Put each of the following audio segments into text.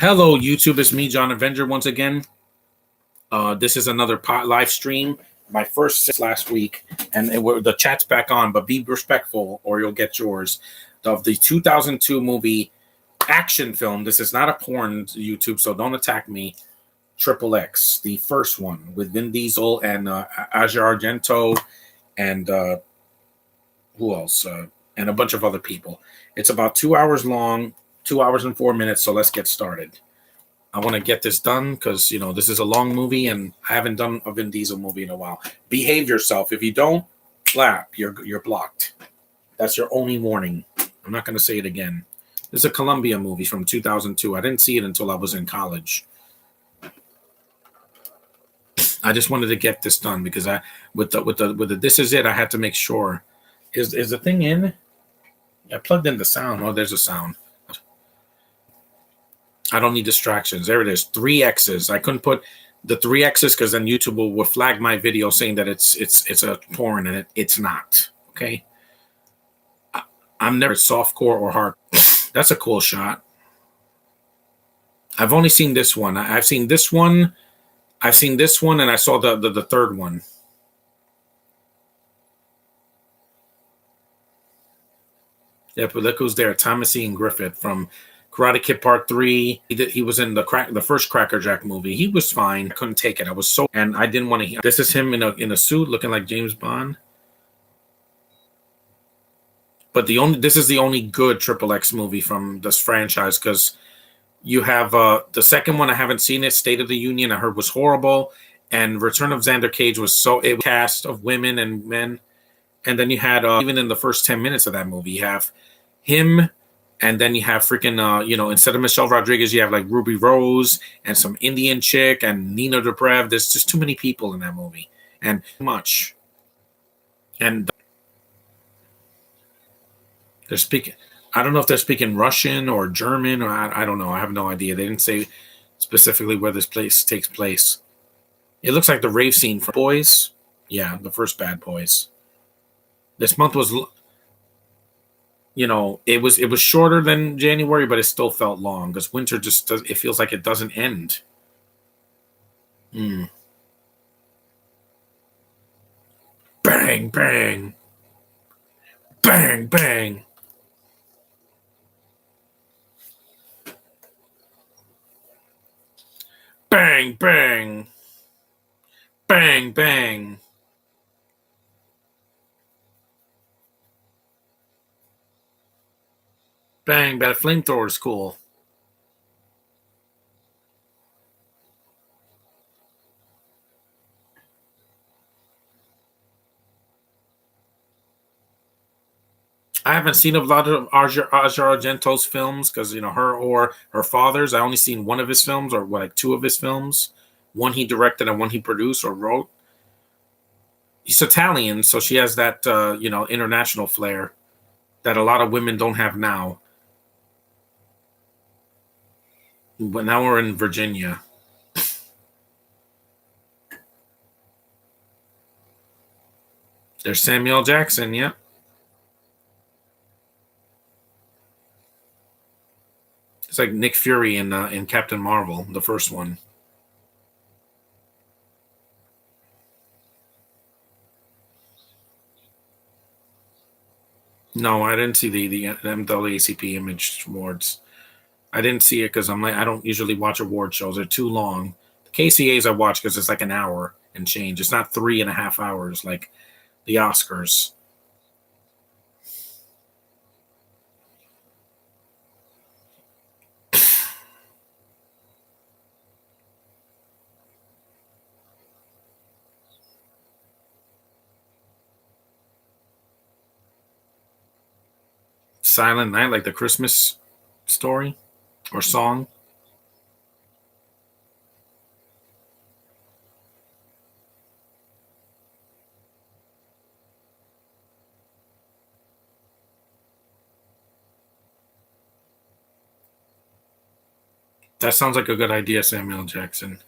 Hello, YouTube. It's me, John Avenger, once again. This is another live stream. My first last week, and the chat's back on, but be respectful or you'll get yours. Of the 2002 movie action film. This is not a porn, YouTube, so don't attack me. Triple X, the first one with Vin Diesel and Asia Argento and who else? And a bunch of other people. It's about 2 hours long, 2 hours and 4 minutes. So let's get started. I want to get this done because this is a long movie, and I haven't done a Vin Diesel movie in a while. Behave yourself. If you don't, clap. You're blocked. That's your only warning. I'm not going to say it again. This is a Columbia movie from 2002. I didn't see it until I was in college. I just wanted to get this done because with the this is it. I had to make sure. Is the thing in? I plugged in the sound. Oh, there's a sound. I don't need distractions. There it is. 3 X's. I couldn't put the 3 X's because then YouTube will flag my video saying that it's a porn, and it's not. Okay. I'm never softcore or hard. That's a cool shot. I've only seen this one. I've seen this one. I've seen this one, and I saw the third one. Yeah, but look who's there. Thomas Ian Griffith from Karate Kid Part 3. He was in the first Cracker Jack movie. He was fine. I couldn't take it. I was so, and I didn't want to. This is him in a suit looking like James Bond. But this is the only good Triple X movie from this franchise, because you have the second one. I haven't seen it. State of the Union, I heard, was horrible, and Return of Xander Cage was it was cast of women and men. And then you had even in the first 10 minutes of that movie, you have him. And then you have freaking, instead of Michelle Rodriguez, you have like Ruby Rose and some Indian chick and Nina Dobrev. There's just too many people in that movie, and much. And they're speaking. I don't know if they're speaking Russian or German, or I don't know. I have no idea. They didn't say specifically where this place takes place. It looks like the rave scene for Boys. Yeah, the first Bad Boys. This month was. It was shorter than January, but it still felt long because winter just does. It feels like it doesn't end. Bang, bang, bang, bang, bang, bang, bang, bang. Bang, that flamethrower is cool. I haven't seen a lot of Asia Argento's films because her or her father's. I only seen one of his films, or like 2 of his films. One he directed and one he produced or wrote. He's Italian, so she has that international flair that a lot of women don't have now. But now we're in Virginia. There's Samuel Jackson, yep. It's like Nick Fury in Captain Marvel, the first one. No, I didn't see the NAACP Image Awards. I didn't see it because I don't usually watch award shows. They're too long. The KCAs I watch because it's like an hour and change. It's not 3.5 hours like the Oscars. Silent Night, like the Christmas story or song. That sounds like a good idea, Samuel Jackson.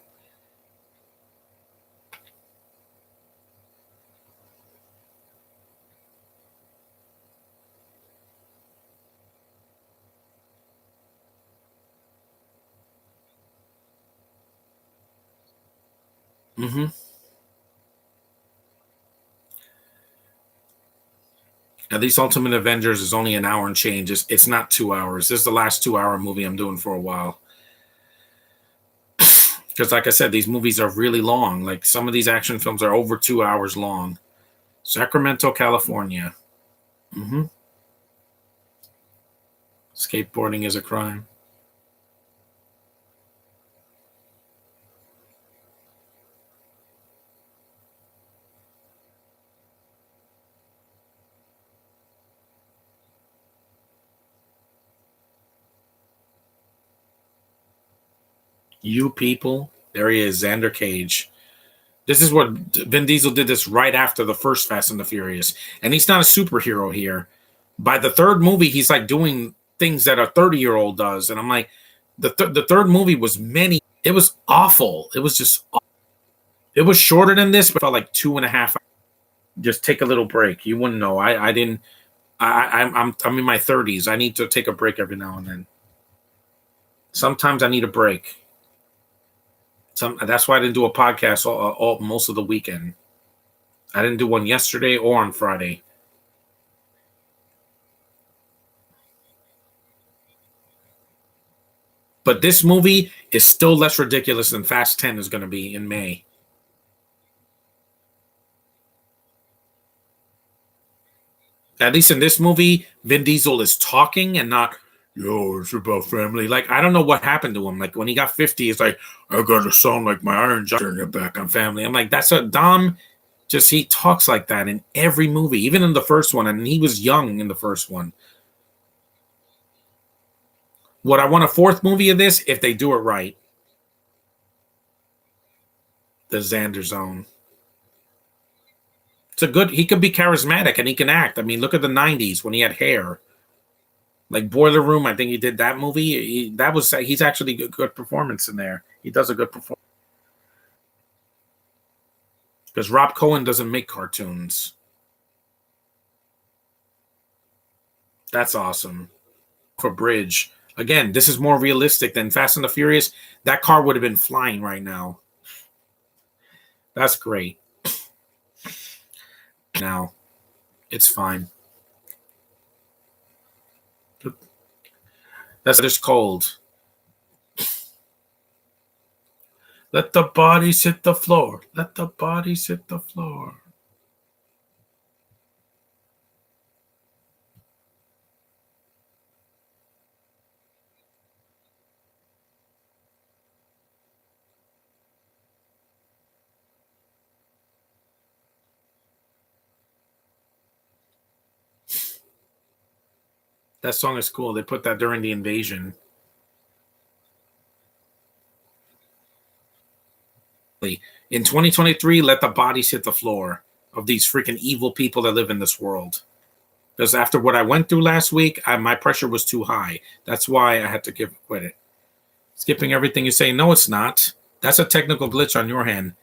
Mm-hmm. At least Ultimate Avengers is only an hour and change. It's not 2 hours. This is the last 2 hour movie I'm doing for a while. Because, like I said, these movies are really long. Like some of these action films are over 2 hours long. Sacramento, California. Mm-hmm. Skateboarding is a crime. You people. There he is, Xander Cage. This is what Vin Diesel did this right after the first Fast and the Furious. And he's not a superhero here. By the third movie, he's like doing things that a 30-year-old does. And I'm like, the third movie was many. It was awful. It was just, it was shorter than this, but felt like 2.5 hours. Just take a little break. You wouldn't know. I didn't, I'm in my 30s. I need to take a break every now and then. Sometimes I need a break. That's why I didn't do a podcast most of the weekend. I didn't do one yesterday or on Friday. But this movie is still less ridiculous than Fast 10 is going to be in May. At least in this movie, Vin Diesel is talking and not, yo, it's about family. Like, I don't know what happened to him. Like, when he got 50, it's like, I got to sound like my Iron Giant, get back on family. I'm like, that's a Dom. Just he talks like that in every movie, even in the first one. And he was young in the first one. Would I want a fourth movie of this if they do it right? The Xander Zone. It's a good. He could be charismatic and he can act. I mean, look at the '90s when he had hair, like Boiler Room. I think he did that movie. He's actually good performance in there. He does a good performance because Rob Cohen doesn't make cartoons. That's awesome. For Bridge again, this is more realistic than Fast and the Furious. That car would have been flying right now. That's great. Now, it's fine. That's just cold. Let the bodies hit the floor. Let the bodies hit the floor. That song is cool. They put that during the invasion. In 2023, let the bodies hit the floor of these freaking evil people that live in this world. Because after what I went through last week, my pressure was too high. That's why I had to quit it. Skipping everything you say, no, it's not. That's a technical glitch on your hand.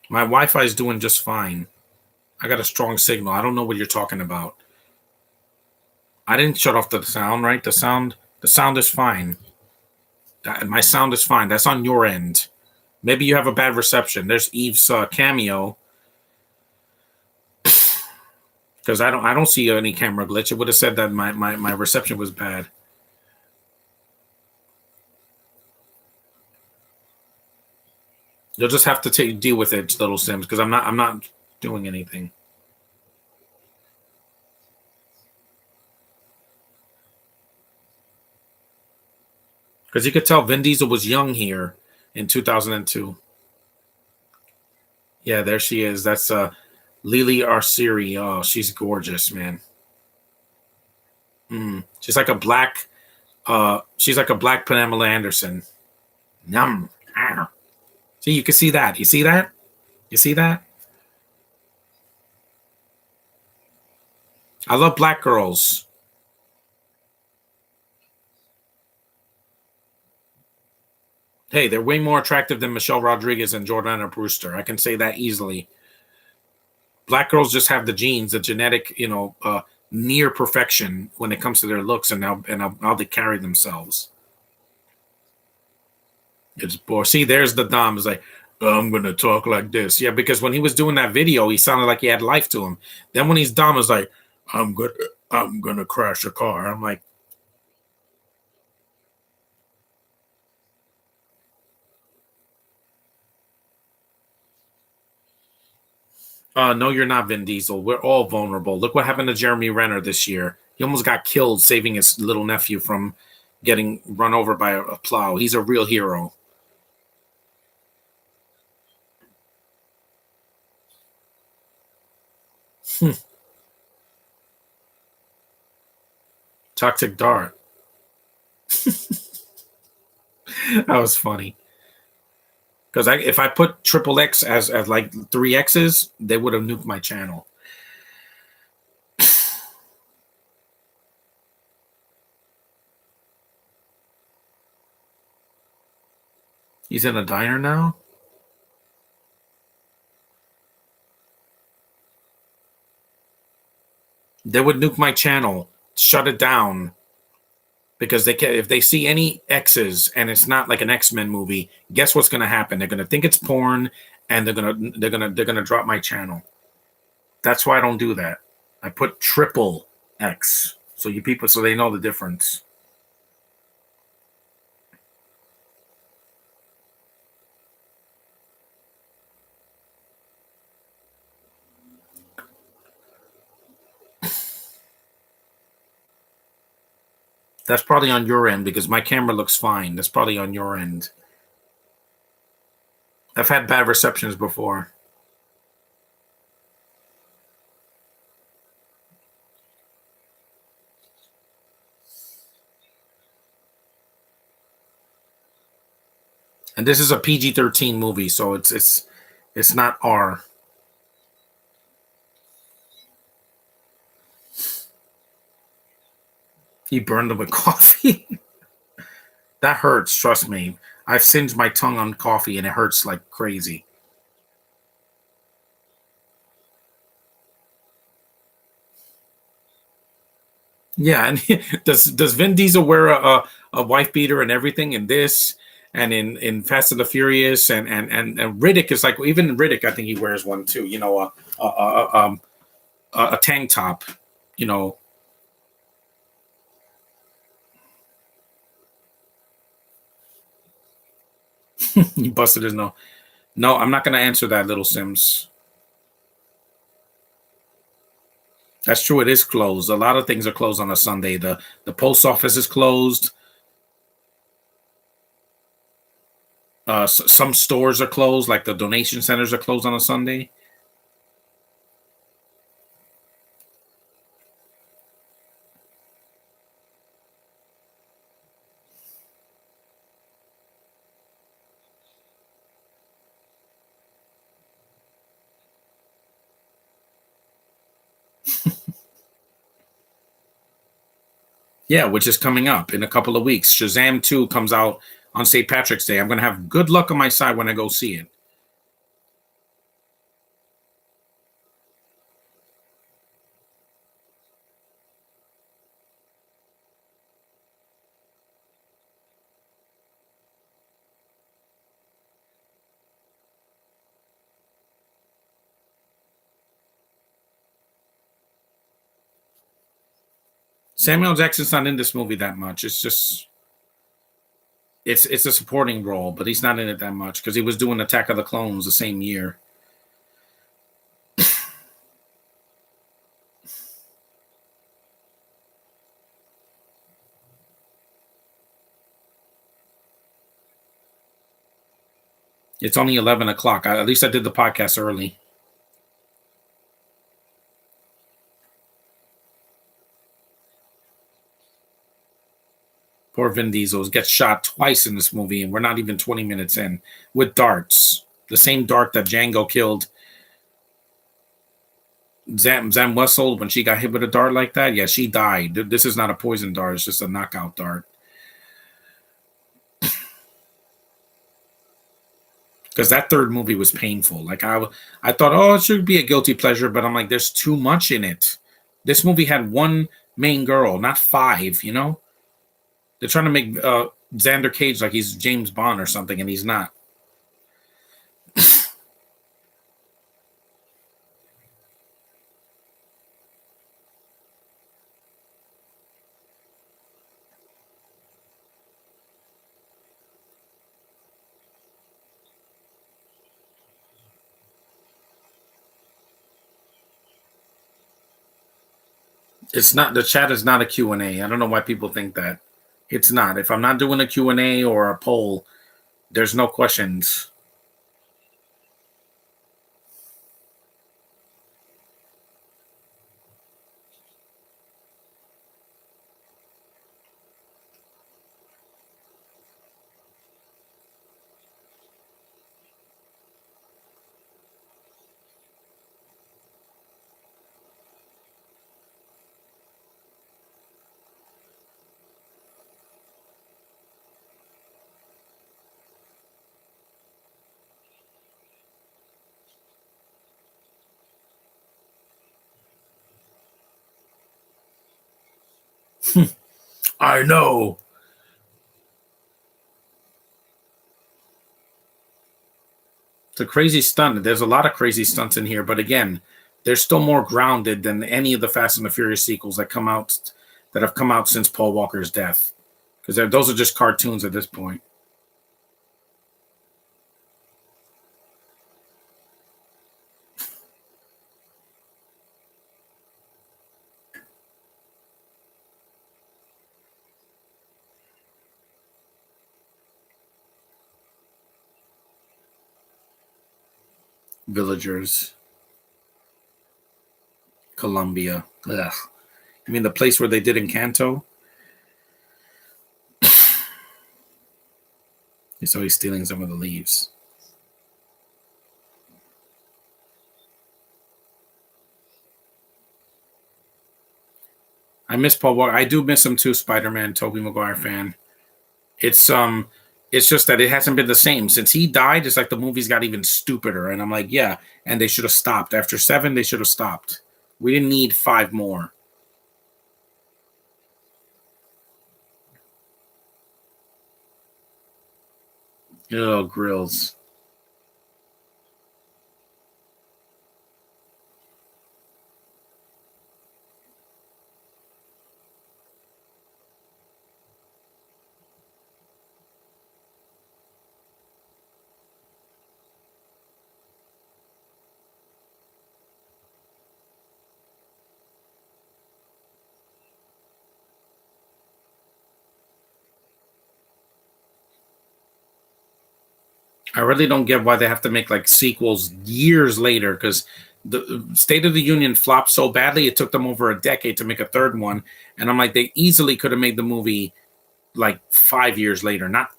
My Wi-Fi is doing just fine. I got a strong signal. I don't know what you're talking about. I didn't shut off the sound, right? The sound is fine. My sound is fine. That's on your end. Maybe you have a bad reception. There's Eve's cameo. Because I don't see any camera glitch. It would have said that my reception was bad. You'll just have to deal with it, little Sims, because I'm not doing anything. Because you could tell Vin Diesel was young here in 2002. Yeah, there she is. That's Lily Arceri. Oh, she's gorgeous, man. She's like a black. She's like a black Pamela Anderson. Yum. See, you can see that. You see that? You see that? I love black girls. Hey, they're way more attractive than Michelle Rodriguez and Jordana Brewster. I can say that easily. Black girls just have the genes, the genetic, near perfection when it comes to their looks and how they carry themselves. It's boy. See, there's the Dom. Is like, I'm gonna talk like this. Yeah, because when he was doing that video, he sounded like he had life to him. Then when he's Dom, is like, I'm gonna I'm gonna crash a car. I'm like, no, you're not Vin Diesel. We're all vulnerable. Look what happened to Jeremy Renner this year. He almost got killed saving his little nephew from getting run over by a plow. He's a real hero. Toxic Dart. That was funny. Because if I put triple X as like three X's, they would have nuked my channel. He's in a diner now. They would nuke my channel, shut it down, because they can, if they see any X's and it's not like an X-Men movie, guess what's going to happen? They're going to think it's porn, and they're gonna drop my channel. That's why I don't do that. I put triple X so you people so they know the difference. That's probably on your end because my camera looks fine. That's probably on your end. I've had bad receptions before. And this is a PG-13 movie, so it's not R. He burned them with coffee. That hurts, trust me. I've singed my tongue on coffee and it hurts like crazy. Yeah, and does Vin Diesel wear a wife beater and everything in this and in Fast and the Furious and Riddick is like even Riddick I think he wears one too. You know a tank top. You know he busted his nose. No, I'm not going to answer that, little Sims. That's true. It is closed. A lot of things are closed on a Sunday. The post office is closed. Some stores are closed, like the donation centers are closed on a Sunday. Yeah, which is coming up in a couple of weeks. Shazam 2 comes out on St. Patrick's Day. I'm going to have good luck on my side when I go see it. Samuel Jackson's not in this movie that much. It's just it's a supporting role, but he's not in it that much because he was doing Attack of the Clones the same year. It's only 11 o'clock. At least I did the podcast early. Poor Vin Diesel gets shot twice in this movie, and we're not even 20 minutes in with darts. The same dart that Django killed Zam Wessel when she got hit with a dart like that. Yeah, she died. This is not a poison dart. It's just a knockout dart. Because that third movie was painful. Like I thought, oh, it should be a guilty pleasure, but I'm like, there's too much in it. This movie had one main girl, not five. You know, they're trying to make Xander Cage like he's James Bond or something, and he's not. It's not. The chat is not a Q and A. I don't know why people think that. It's not. If I'm not doing a Q and A or a poll, there's no questions. I know. It's a crazy stunt. There's a lot of crazy stunts in here, but again, they're still more grounded than any of the Fast and the Furious sequels that have come out since Paul Walker's death. Because those are just cartoons at this point. Villagers, Colombia. Ugh. I mean, the place where they did Encanto. So he's stealing some of the leaves. I miss Paul Walker. I do miss him too. Spider-Man, Tobey Maguire fan. It's it's just that it hasn't been the same since he died. It's like the movies got even stupider, and I'm like, yeah, and they should have stopped after seven. They should have stopped. We didn't need five more. Oh, grills. I really don't get why they have to make like sequels years later because the State of the Union flopped so badly it took them over a decade to make a third one, and I'm like they easily could have made the movie like 5 years later, not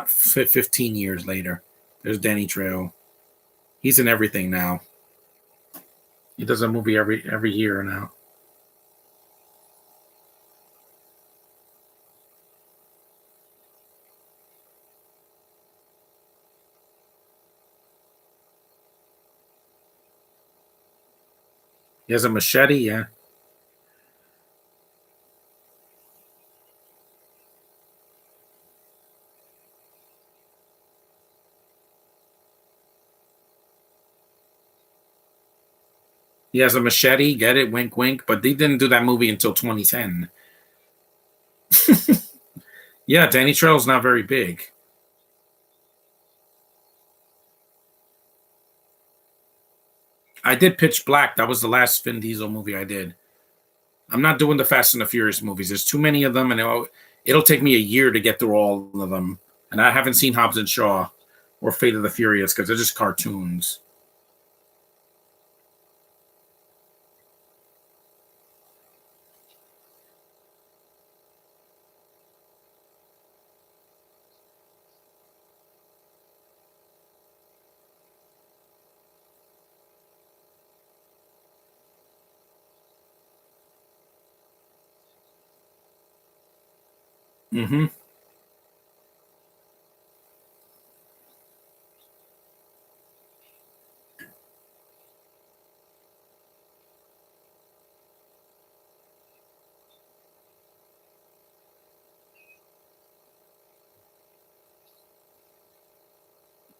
15 years later. There's Danny Trejo. He's in everything now. He does a movie every year now. He has a machete, yeah. He has a machete. Get it? Wink, wink. But they didn't do that movie until 2010. Yeah, Danny Trejo's not very big. I did Pitch Black. That was the last Vin Diesel movie I did. I'm not doing the Fast and the Furious movies. There's too many of them, and it'll take me a year to get through all of them. And I haven't seen Hobbs and Shaw or Fate of the Furious because they're just cartoons. Mm-hmm.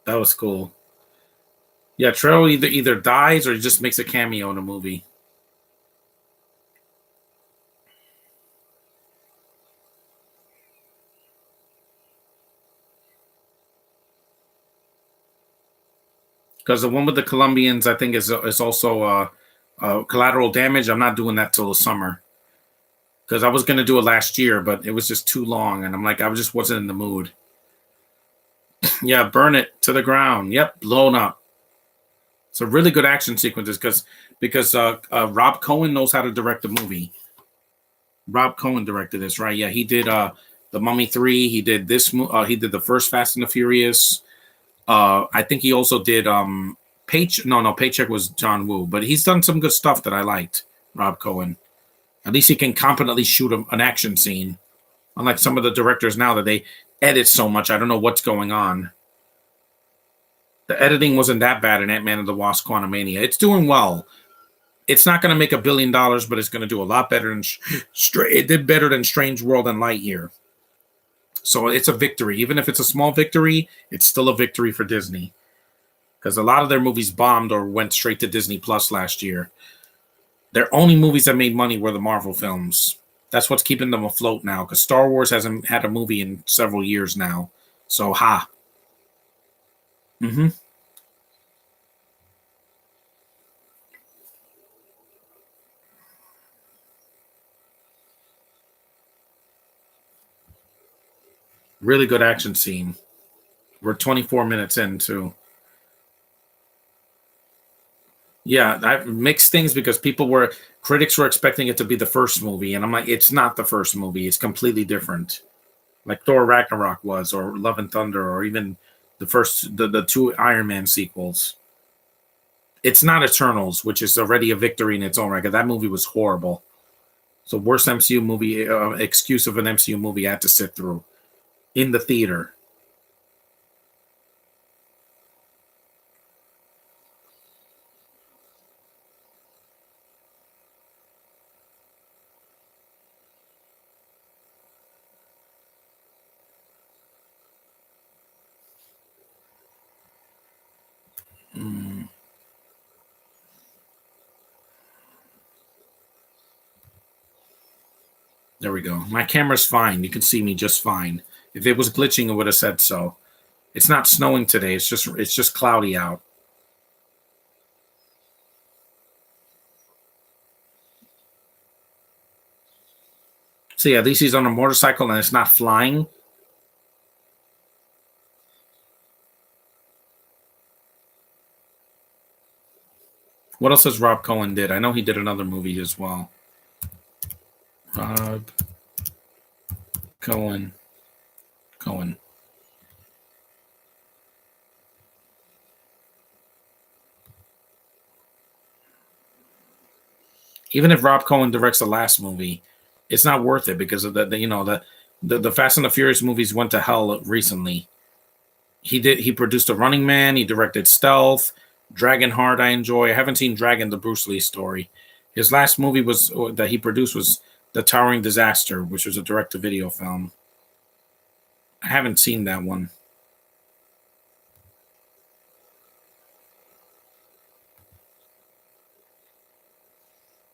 That was cool. Yeah, Trell either dies or he just makes a cameo in a movie. Because the one with the Colombians, I think, is also collateral damage. I'm not doing that till the summer because I was gonna do it last year, but it was just too long, and I'm like, I just wasn't in the mood. Yeah, burn it to the ground. Yep, blown up. It's a really good action sequences because Rob Cohen knows how to direct a movie. Rob Cohen directed this, right? Yeah, he did the Mummy 3. He did this. He did the first Fast and the Furious. I think he also did Paycheck. No, Paycheck was John Woo, but he's done some good stuff that I liked. Rob Cohen. At least he can competently shoot an action scene. Unlike some of the directors now that they edit so much, I don't know what's going on. The editing wasn't that bad in Ant-Man and the Wasp: Quantumania. It's doing well. It's not going to make $1 billion, but it's going to do a lot better than it did better than Strange World and Lightyear. So it's a victory. Even if it's a small victory, it's still a victory for Disney. Because a lot of their movies bombed or went straight to Disney Plus last year. Their only movies that made money were the Marvel films. That's what's keeping them afloat now. Because Star Wars hasn't had a movie in several years now. So, ha. Mm-hmm. Really good action scene. We're 24 minutes in, too. Yeah, I've mixed things because critics were expecting it to be the first movie, and I'm like, it's not the first movie. It's completely different. Like Thor Ragnarok was, or Love and Thunder, or even the two Iron Man sequels. It's not Eternals, which is already a victory in its own right. 'Cause that movie was horrible. So worst MCU movie excuse of an MCU movie I had to sit through in the theater. Mm, there we go. My camera's fine. You can see me just fine. If it was glitching, it would have said so. It's not snowing today. It's just cloudy out. So yeah, at least he's on a motorcycle and it's not flying. What else has Rob Cohen did? I know he did another movie as well. Rob Cohen. Cohen. Even if Rob Cohen directs the last movie, it's not worth it because of the Fast and the Furious movies went to hell recently. He produced a Running Man, he directed Stealth, Dragonheart I enjoy. I haven't seen Dragon the Bruce Lee story. His last movie was that he produced was The Towering Disaster, which was a direct to video film. I haven't seen that one.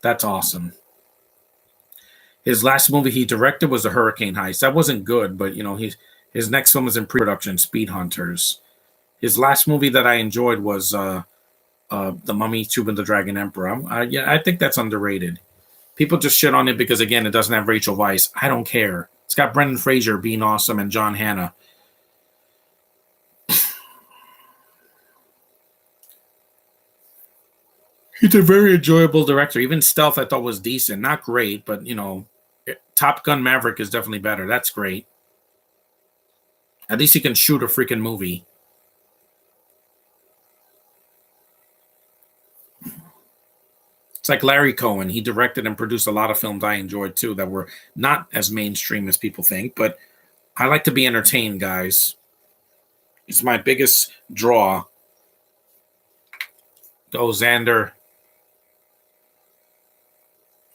That's awesome. His last movie he directed was The Hurricane Heist. That wasn't good, but his next film is in pre-production, Speed Hunters. His last movie that I enjoyed was The Mummy, Tomb of the Dragon Emperor. Yeah, I think that's underrated. People just shit on it because again, it doesn't have Rachel Weisz. I don't care. It's got Brendan Fraser being awesome and John Hannah. He's a very enjoyable director. Even Stealth, I thought was decent, not great, but Top Gun Maverick is definitely better. That's great. At least he can shoot a freaking movie. It's like Larry Cohen. He directed and produced a lot of films I enjoyed too that were not as mainstream as people think, but I like to be entertained, guys. It's my biggest draw. Go Xander.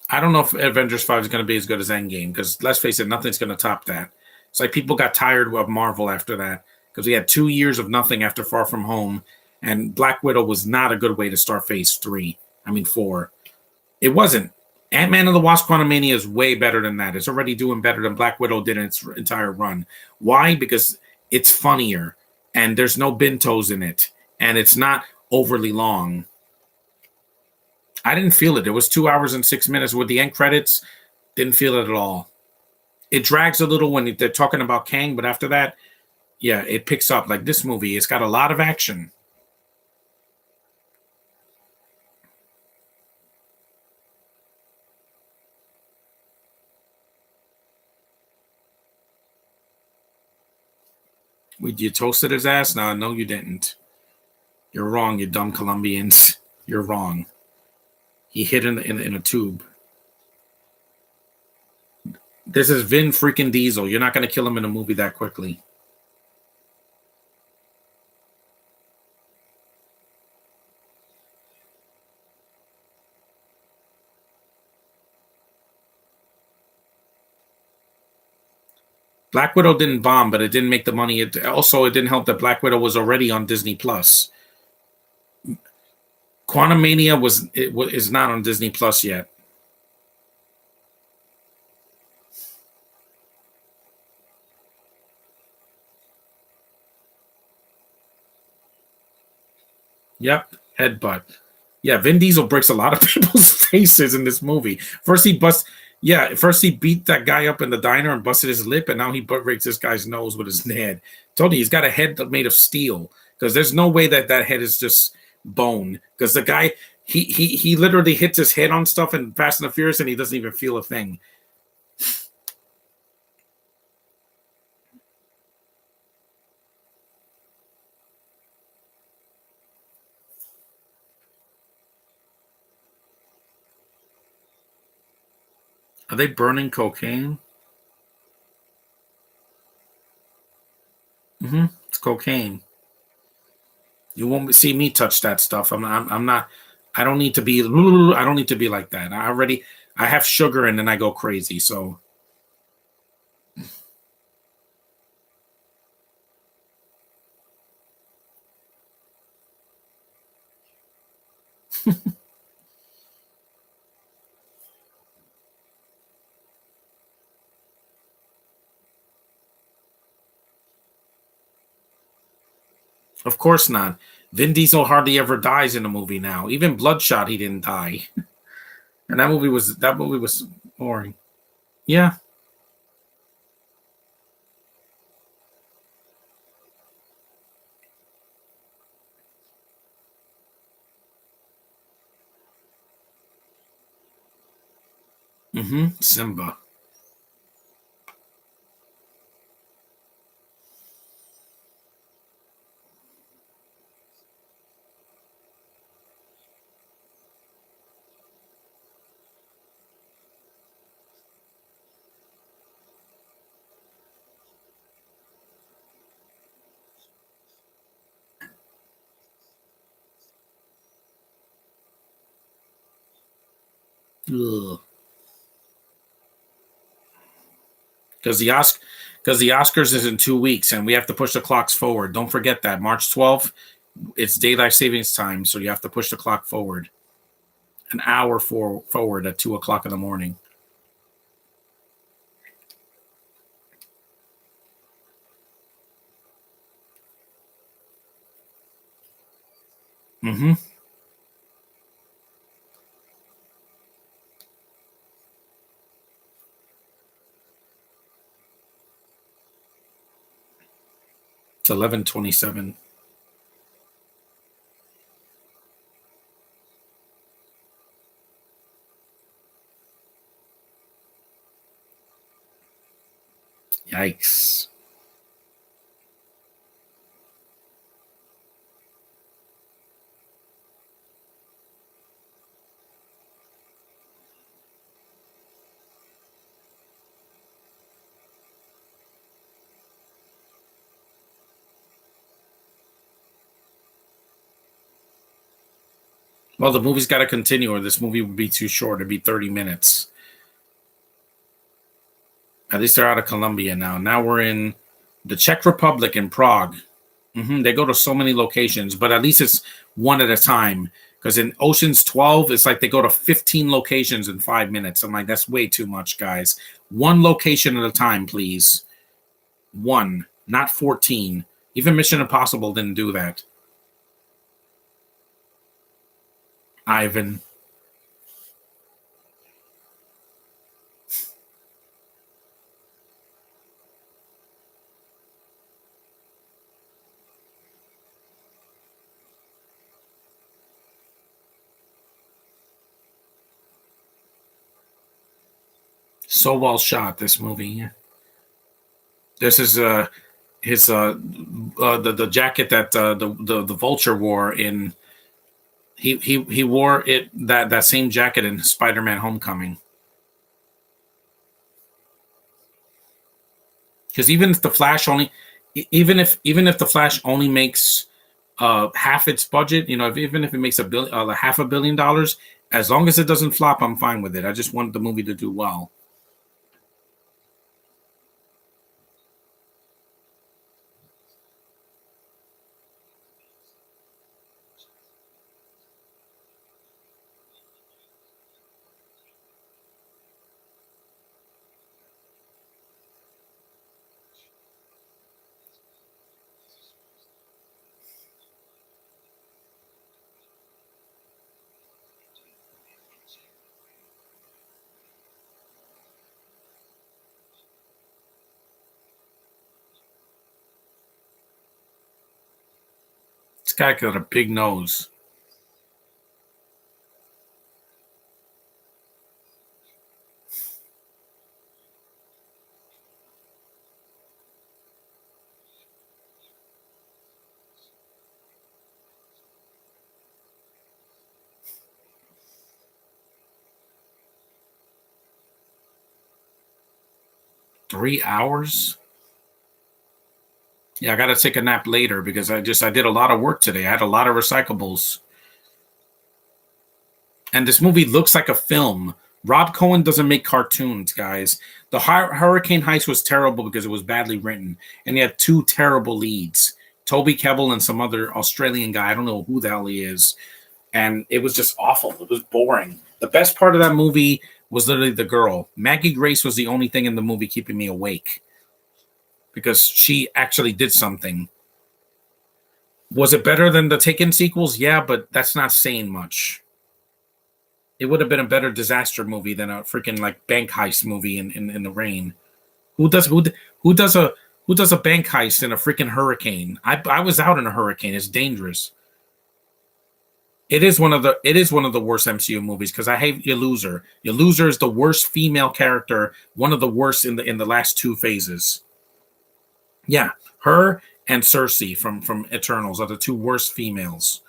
I don't know if Avengers 5 is going to be as good as Endgame because let's face it, nothing's going to top that. It's like people got tired of Marvel after that. because we had 2 years of nothing after Far From Home, and Black Widow was not a good way to start Phase 3. I mean 4. It wasn't. Ant-Man and the Wasp: Quantumania is way better than that. It's already doing better than Black Widow did in its entire run. Why? Because it's funnier, and there's no bintos in it, and it's not overly long. I didn't feel it. It was 2 hours and 6 minutes with the end credits. Didn't feel it at all. It drags a little when they're talking about Kang, but after that, yeah, it picks up. Like this movie, it's got a lot of action. You toasted his ass? No, you didn't. You're wrong, you dumb Colombians. You're wrong. He hit in a tube. This is Vin freaking Diesel. You're not going to kill him in a movie that quickly. Black Widow didn't bomb, but it didn't make the money. It didn't help that Black Widow was already on Disney Plus. Quantumania is not on Disney Plus yet. Yep, headbutt. Yeah, Vin Diesel breaks a lot of people's faces in this movie. First he beat that guy up in the diner and busted his lip, and now he breaks this guy's nose with his head. Told you he's got a head made of steel, because there's no way that head is just bone. Because the guy he literally hits his head on stuff in Fast and the Furious, and he doesn't even feel a thing. Are they burning cocaine? It's cocaine. You won't see me touch that stuff. I'm not. I don't need to be. I don't need to be like that. I have sugar and then I go crazy. So of course not. Vin Diesel hardly ever dies in a movie now. Even Bloodshot, he didn't die. And that movie was boring. Yeah. Simba. Ugh. Because the Oscars is in 2 weeks, and we have to push the clocks forward. Don't forget that March 12th, it's daylight savings time, so you have to push the clock forward an hour forward at 2 o'clock in the morning. Mm-hmm. It's 11:27. Yikes. Well, the movie's got to continue, or this movie would be too short. It'd be 30 minutes. At least they're out of Colombia now. Now we're in The Czech Republic in Prague. They go to so many locations, but at least it's one at a time. Because in Ocean's 12, it's like they go to 15 locations in 5 minutes. I'm like, that's way too much, guys. One location at a time, please. One, not 14. Even Mission Impossible didn't do that. Ivan. So well shot, this movie. This is his the jacket that the Vulture wore in. He wore that same jacket in Spider-Man: Homecoming. Because even if the Flash only, even if the Flash only makes half its budget, even if it makes $500 million, as long as it doesn't flop, I'm fine with it. I just want the movie to do well. This guy got a big nose. 3 hours. Yeah, I got to take a nap later because I did a lot of work today. I had a lot of recyclables. And this movie looks like a film. Rob Cohen doesn't make cartoons, guys. The Hurricane Heist was terrible because it was badly written, and he had two terrible leads, Toby Kebbell and some other Australian guy. I don't know who the hell he is, and it was just awful. It was boring. The best part of that movie was literally the girl. Maggie Grace was the only thing in the movie keeping me awake because she actually did something. Was it better than the Taken sequels? Yeah, but that's not saying much. It would have been a better disaster movie than a freaking like bank heist movie in the rain. Who does who does a who does a bank heist in a freaking hurricane? I was out in a hurricane. It's dangerous. It is one of the worst MCU movies because I hate your loser. Your loser is the worst female character, one of the worst in the last two phases. Yeah, her and Cersei from Eternals are the two worst females.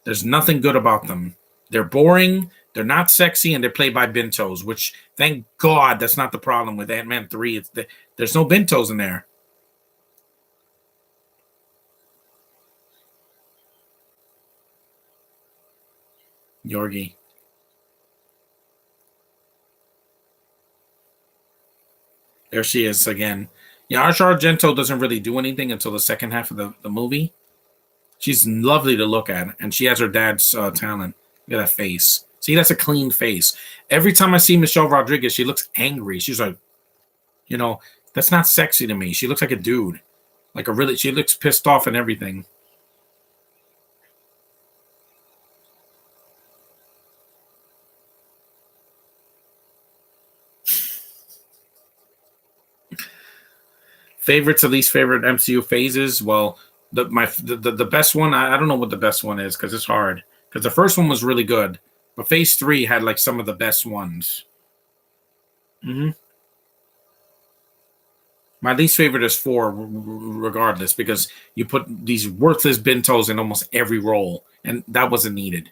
There's nothing good about them. They're boring. They're not sexy, and they're played by Bintos. Which, thank God, that's not the problem with Ant-Man 3. There's no Bintos in there. Yorgi. There she is again. Yeah, Asia Argento doesn't really do anything until the second half of the movie. She's lovely to look at, and she has her dad's talent. Look at that face. See, that's a clean face. Every time I see Michelle Rodriguez, she looks angry. She's like, you know, that's not sexy to me. She looks like a dude. She looks pissed off and everything. Favorites or least favorite MCU phases? Well, the best one, I don't know what the best one is because it's hard. Because the first one was really good, but Phase 3 had like some of the best ones. Hmm. My least favorite is 4, regardless, because you put these worthless bentos in almost every role, and that wasn't needed.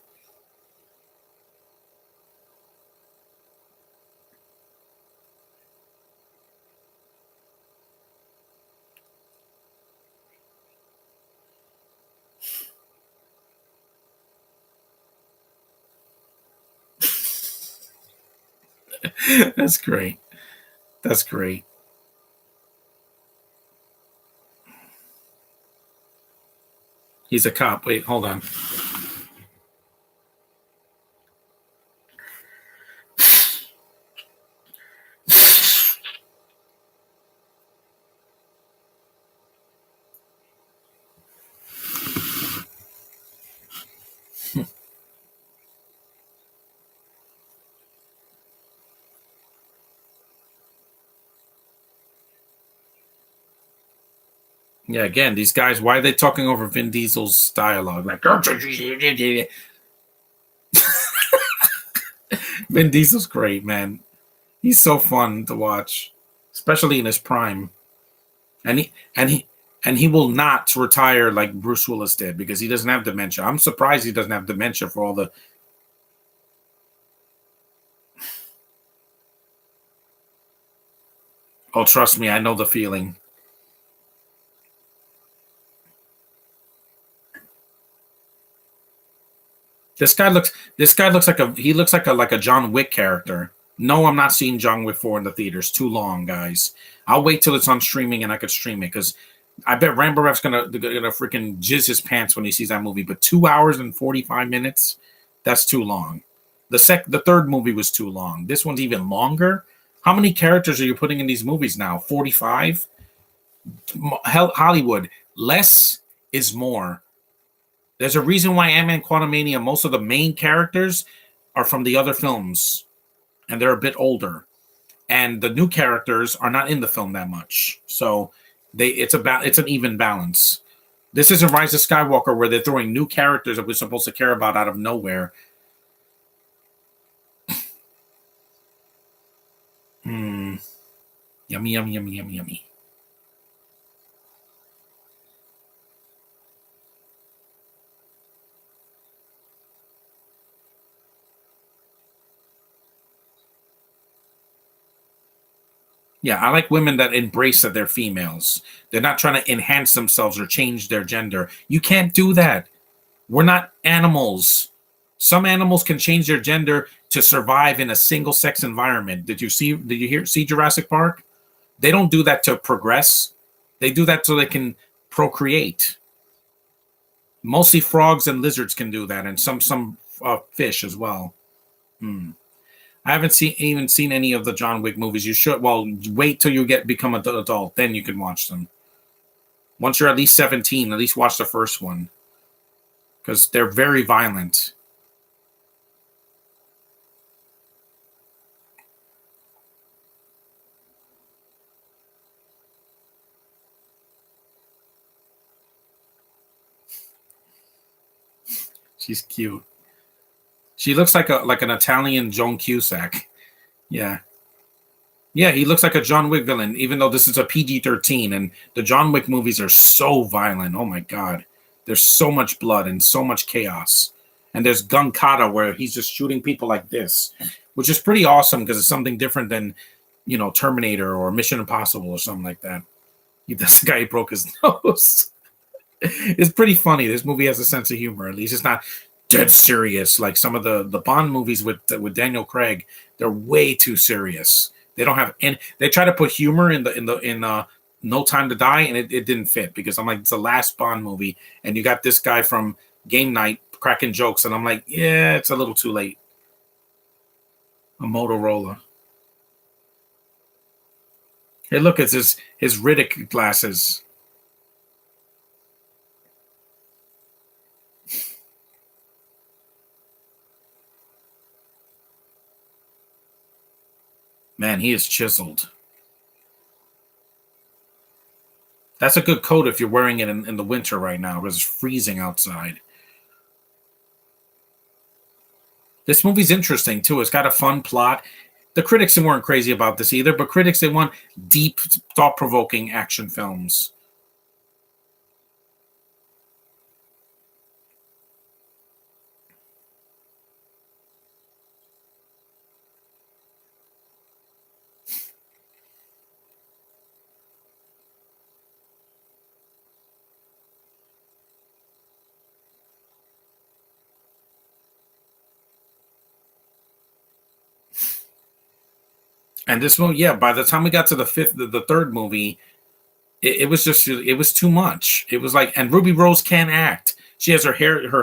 That's great. That's great. He's a cop. Wait, hold on. Yeah, again, these guys, why are they talking over Vin Diesel's dialogue? Like, Vin Diesel's great, man. He's so fun to watch, especially in his prime. And he will not retire like Bruce Willis did because he doesn't have dementia. I'm surprised he doesn't have dementia for all the. Oh, trust me, I know the feeling. This guy looks like a John Wick character. No, I'm not seeing John Wick 4 in the theaters. Too long, guys. I'll wait till it's on streaming and I could stream it because I bet Rambarev's gonna freaking jizz his pants when he sees that movie. But 2 hours and 45 minutes, that's too long. The third movie was too long. This one's even longer. How many characters are you putting in these movies now? 45? Hell, Hollywood. Less is more. There's a reason why Ant-Man Quantumania, most of the main characters are from the other films, and they're a bit older. And the new characters are not in the film that much. So it's an even balance. This isn't Rise of Skywalker where they're throwing new characters that we're supposed to care about out of nowhere. Yummy, yummy, yummy, yummy, yummy. Yeah, I like women that embrace that they're females. They're not trying to enhance themselves or change their gender. You can't do that. We're not animals. Some animals can change their gender to survive in a single sex environment. Did you see Jurassic Park? They don't do that to progress. They do that so they can procreate. Mostly frogs and lizards can do that, and some fish as well. Hmm. I haven't even seen any of the John Wick movies. You should. Well, wait till you become an adult, then you can watch them. Once you're at least 17, at least watch the first one because they're very violent. She's cute. She looks like an Italian Joan Cusack. Yeah. Yeah, he looks like a John Wick villain, even though this is a PG-13, and the John Wick movies are so violent. Oh my god. There's so much blood and so much chaos. And there's Gun Kata where he's just shooting people like this, which is pretty awesome because it's something different than, Terminator or Mission Impossible or something like that. This guy broke his nose. It's pretty funny. This movie has a sense of humor. At least it's not dead serious like some of the Bond movies with Daniel Craig. They're way too serious. They don't have any. They try to put humor in No Time to Die, and it didn't fit because I'm like it's the last Bond movie, and you got this guy from Game Night cracking jokes, and I'm like, yeah, it's a little too late. A Motorola. Hey, look, it's his Riddick glasses. Man, he is chiseled. That's a good coat if you're wearing it in the winter right now because it's freezing outside. This movie's interesting too. It's got a fun plot. The critics weren't crazy about this either, but critics they want deep, thought-provoking action films. And this movie, yeah, by the time we got to the third movie, it was too much. It was like, and Ruby Rose can't act. She has her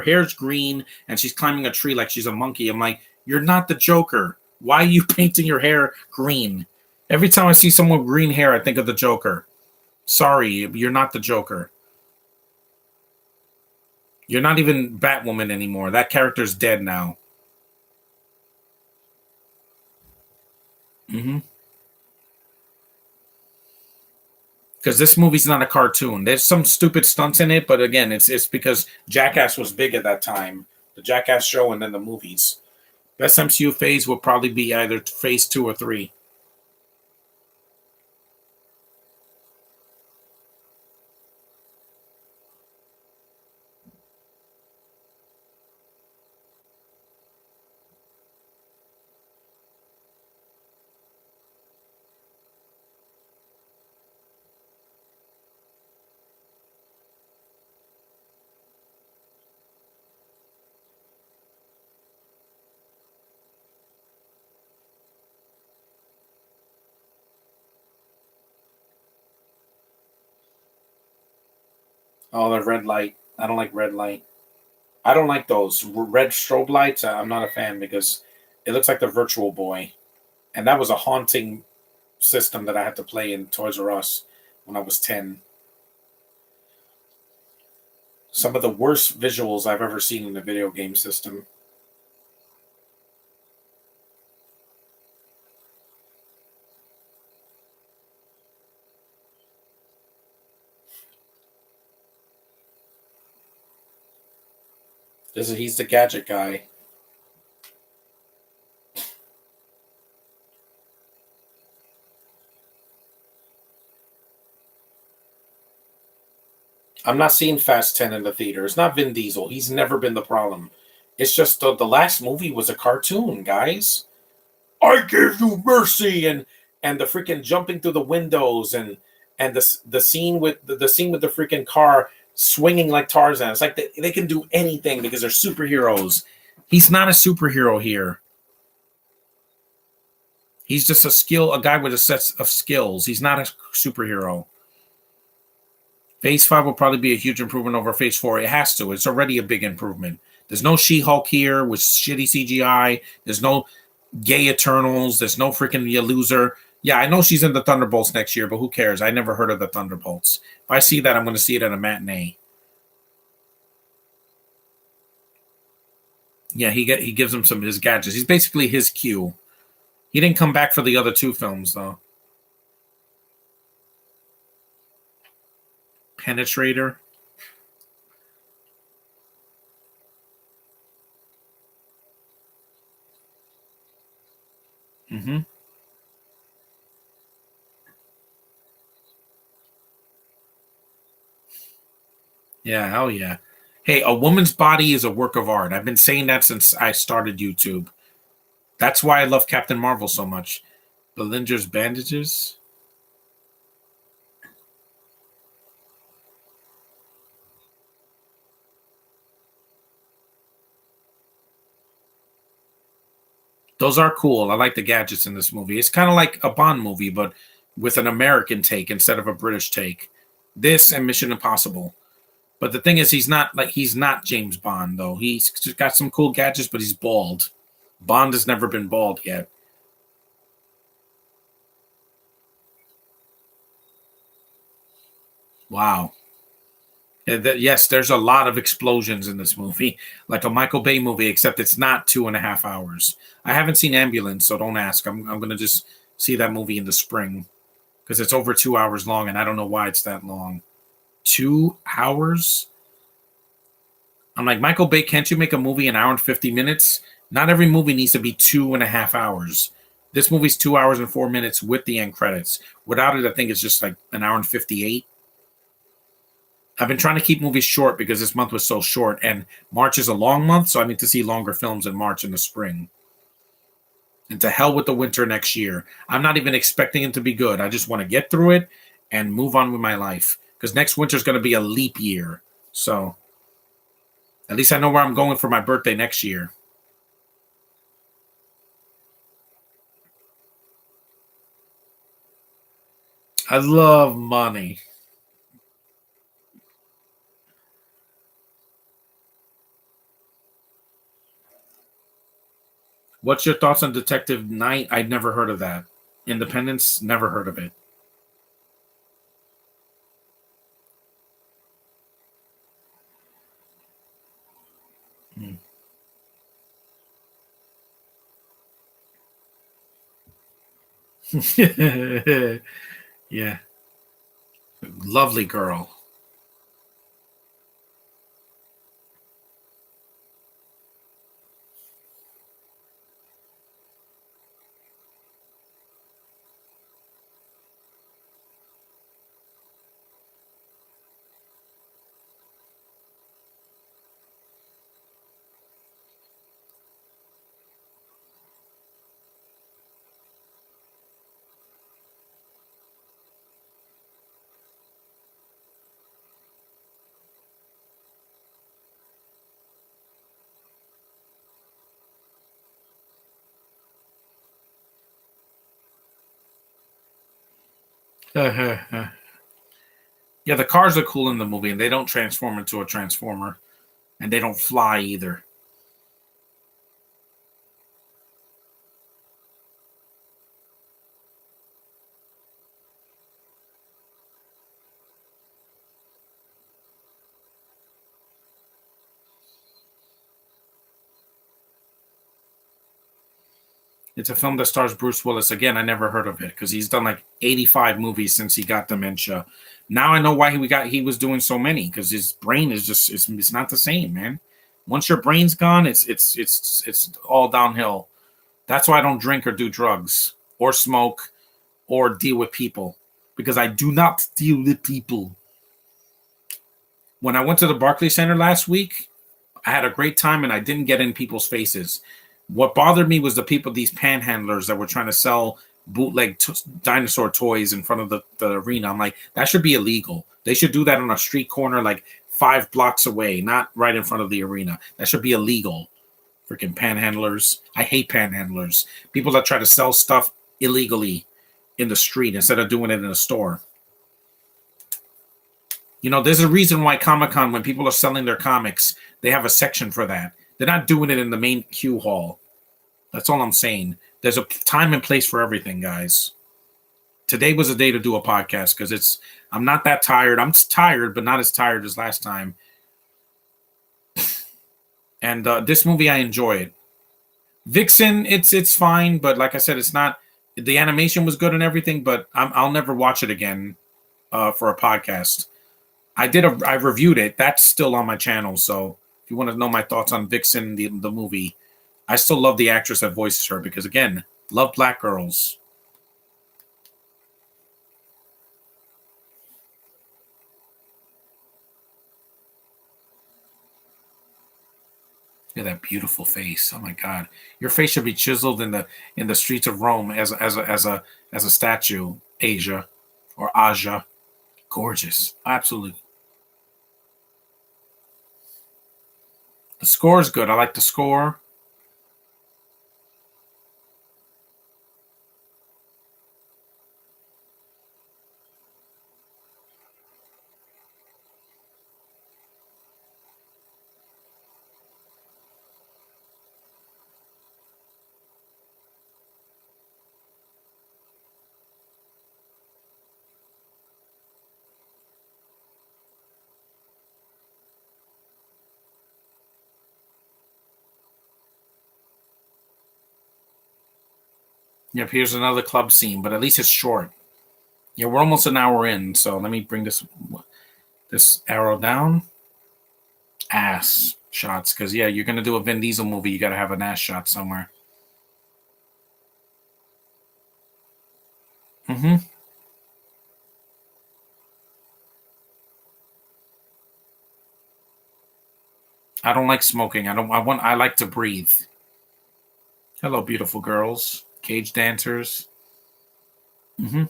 hair's green, and she's climbing a tree like she's a monkey. I'm like, you're not the Joker. Why are you painting your hair green? Every time I see someone with green hair, I think of the Joker. Sorry, you're not the Joker. You're not even Batwoman anymore. That character's dead now. Mm-hmm. Because this movie's not a cartoon. There's some stupid stunts in it, but again, it's because Jackass was big at that time. The Jackass show and then the movies. Best MCU phase will probably be either phase 2 or 3. Oh, the red light. I don't like red light. I don't like those red strobe lights. I'm not a fan because it looks like the Virtual Boy, and that was a haunting system that I had to play in Toys R Us when I was 10. Some of the worst visuals I've ever seen in a video game system. He's the gadget guy. I'm not seeing Fast 10 in the theater. It's not Vin Diesel. He's never been the problem. It's just the last movie was a cartoon, guys. I give you mercy, and the freaking jumping through the windows, and the scene with the scene with the freaking car swinging like Tarzan. It's like they can do anything because they're superheroes. He's not a superhero here. He's just a guy with a set of skills. He's not a superhero. Phase 5 will probably be a huge improvement over Phase 4. It has to. It's already a big improvement. There's no She-Hulk here with shitty CGI. There's no gay Eternals. There's no freaking you loser. Yeah, I know she's in the Thunderbolts next year, but who cares? I never heard of the Thunderbolts. If I see that, I'm going to see it at a matinee. Yeah, he gives him some of his gadgets. He's basically his Q. He didn't come back for the other 2 films though. Penetrator. Mm-hmm. Yeah, hell yeah. Hey, a woman's body is a work of art. I've been saying that since I started YouTube. That's why I love Captain Marvel so much. Belinger's bandages. Those are cool. I like the gadgets in this movie. It's kind of like a Bond movie, but with an American take instead of a British take. This and Mission Impossible. But the thing is, he's not James Bond though. He's got some cool gadgets, but he's bald. Bond has never been bald yet. Wow. Yes, there's a lot of explosions in this movie, like a Michael Bay movie, except it's not 2.5 hours. I haven't seen Ambulance, so don't ask. I'm gonna just see that movie in the spring because it's over 2 hours long, and I don't know why it's that long. 2 hours? I'm like, Michael Bay, can't you make a movie an hour and 50 minutes? Not every movie needs to be 2.5 hours. This movie's 2 hours and 4 minutes with the end credits. Without it, I think it's just like an hour and 58. I've been trying to keep movies short because this month was so short, and March is a long month, so I need to see longer films in March and the spring. And to hell with the winter next year. I'm not even expecting it to be good. I just want to get through it and move on with my life because next winter is going to be a leap year. So at least I know where I'm going for my birthday next year. I love money. What's your thoughts on Detective Knight? I'd never heard of that. Independence, never heard of it. Hmm. Yeah, lovely girl. Yeah, the cars are cool in the movie, and they don't transform into a transformer, and they don't fly either. It's a film that stars Bruce Willis. Again, I never heard of it because he's done like 85 movies since he got dementia. Now I know why he was doing so many because his brain is just it's not the same, man. Once your brain's gone, it's all downhill. That's why I don't drink or do drugs or smoke or deal with people because I do not deal with people. When I went to the Barclays Center last week, I had a great time and I didn't get in people's faces. What bothered me was the people, these panhandlers that were trying to sell bootleg dinosaur toys in front of the arena. I'm like, that should be illegal. They should do that on a street corner like 5 blocks away, not right in front of the arena. That should be illegal. Freaking panhandlers. I hate panhandlers. People that try to sell stuff illegally in the street instead of doing it in a store. You know, there's a reason why Comic Con, when people are selling their comics, they have a section for that. They're not doing it in the main queue hall. That's all I'm saying. There's a time and place for everything, guys. Today was a day to do a podcast because I'm not that tired. I'm tired, but not as tired as last time. And this movie, I enjoy it. Vixen, it's fine, but like I said, it's not. The animation was good and everything, but I'll never watch it again for a podcast. I reviewed it. That's still on my channel. So if you want to know my thoughts on Vixen, the movie, I still love the actress that voices her because again, love black girls. Look at that beautiful face. Oh my God, your face should be chiseled in the streets of Rome as a statue. Asia or Aja, gorgeous, absolutely. The score is good. I like the score. Yep, here's another club scene, but at least it's short. Yeah, we're almost an hour in, so let me bring this arrow down. Ass shots, because yeah, you're gonna do a Vin Diesel movie. You got to have an ass shot somewhere. Hmm. I don't like smoking. I don't. I want. I like to breathe. Hello, beautiful girls, cage dancers. Hmm.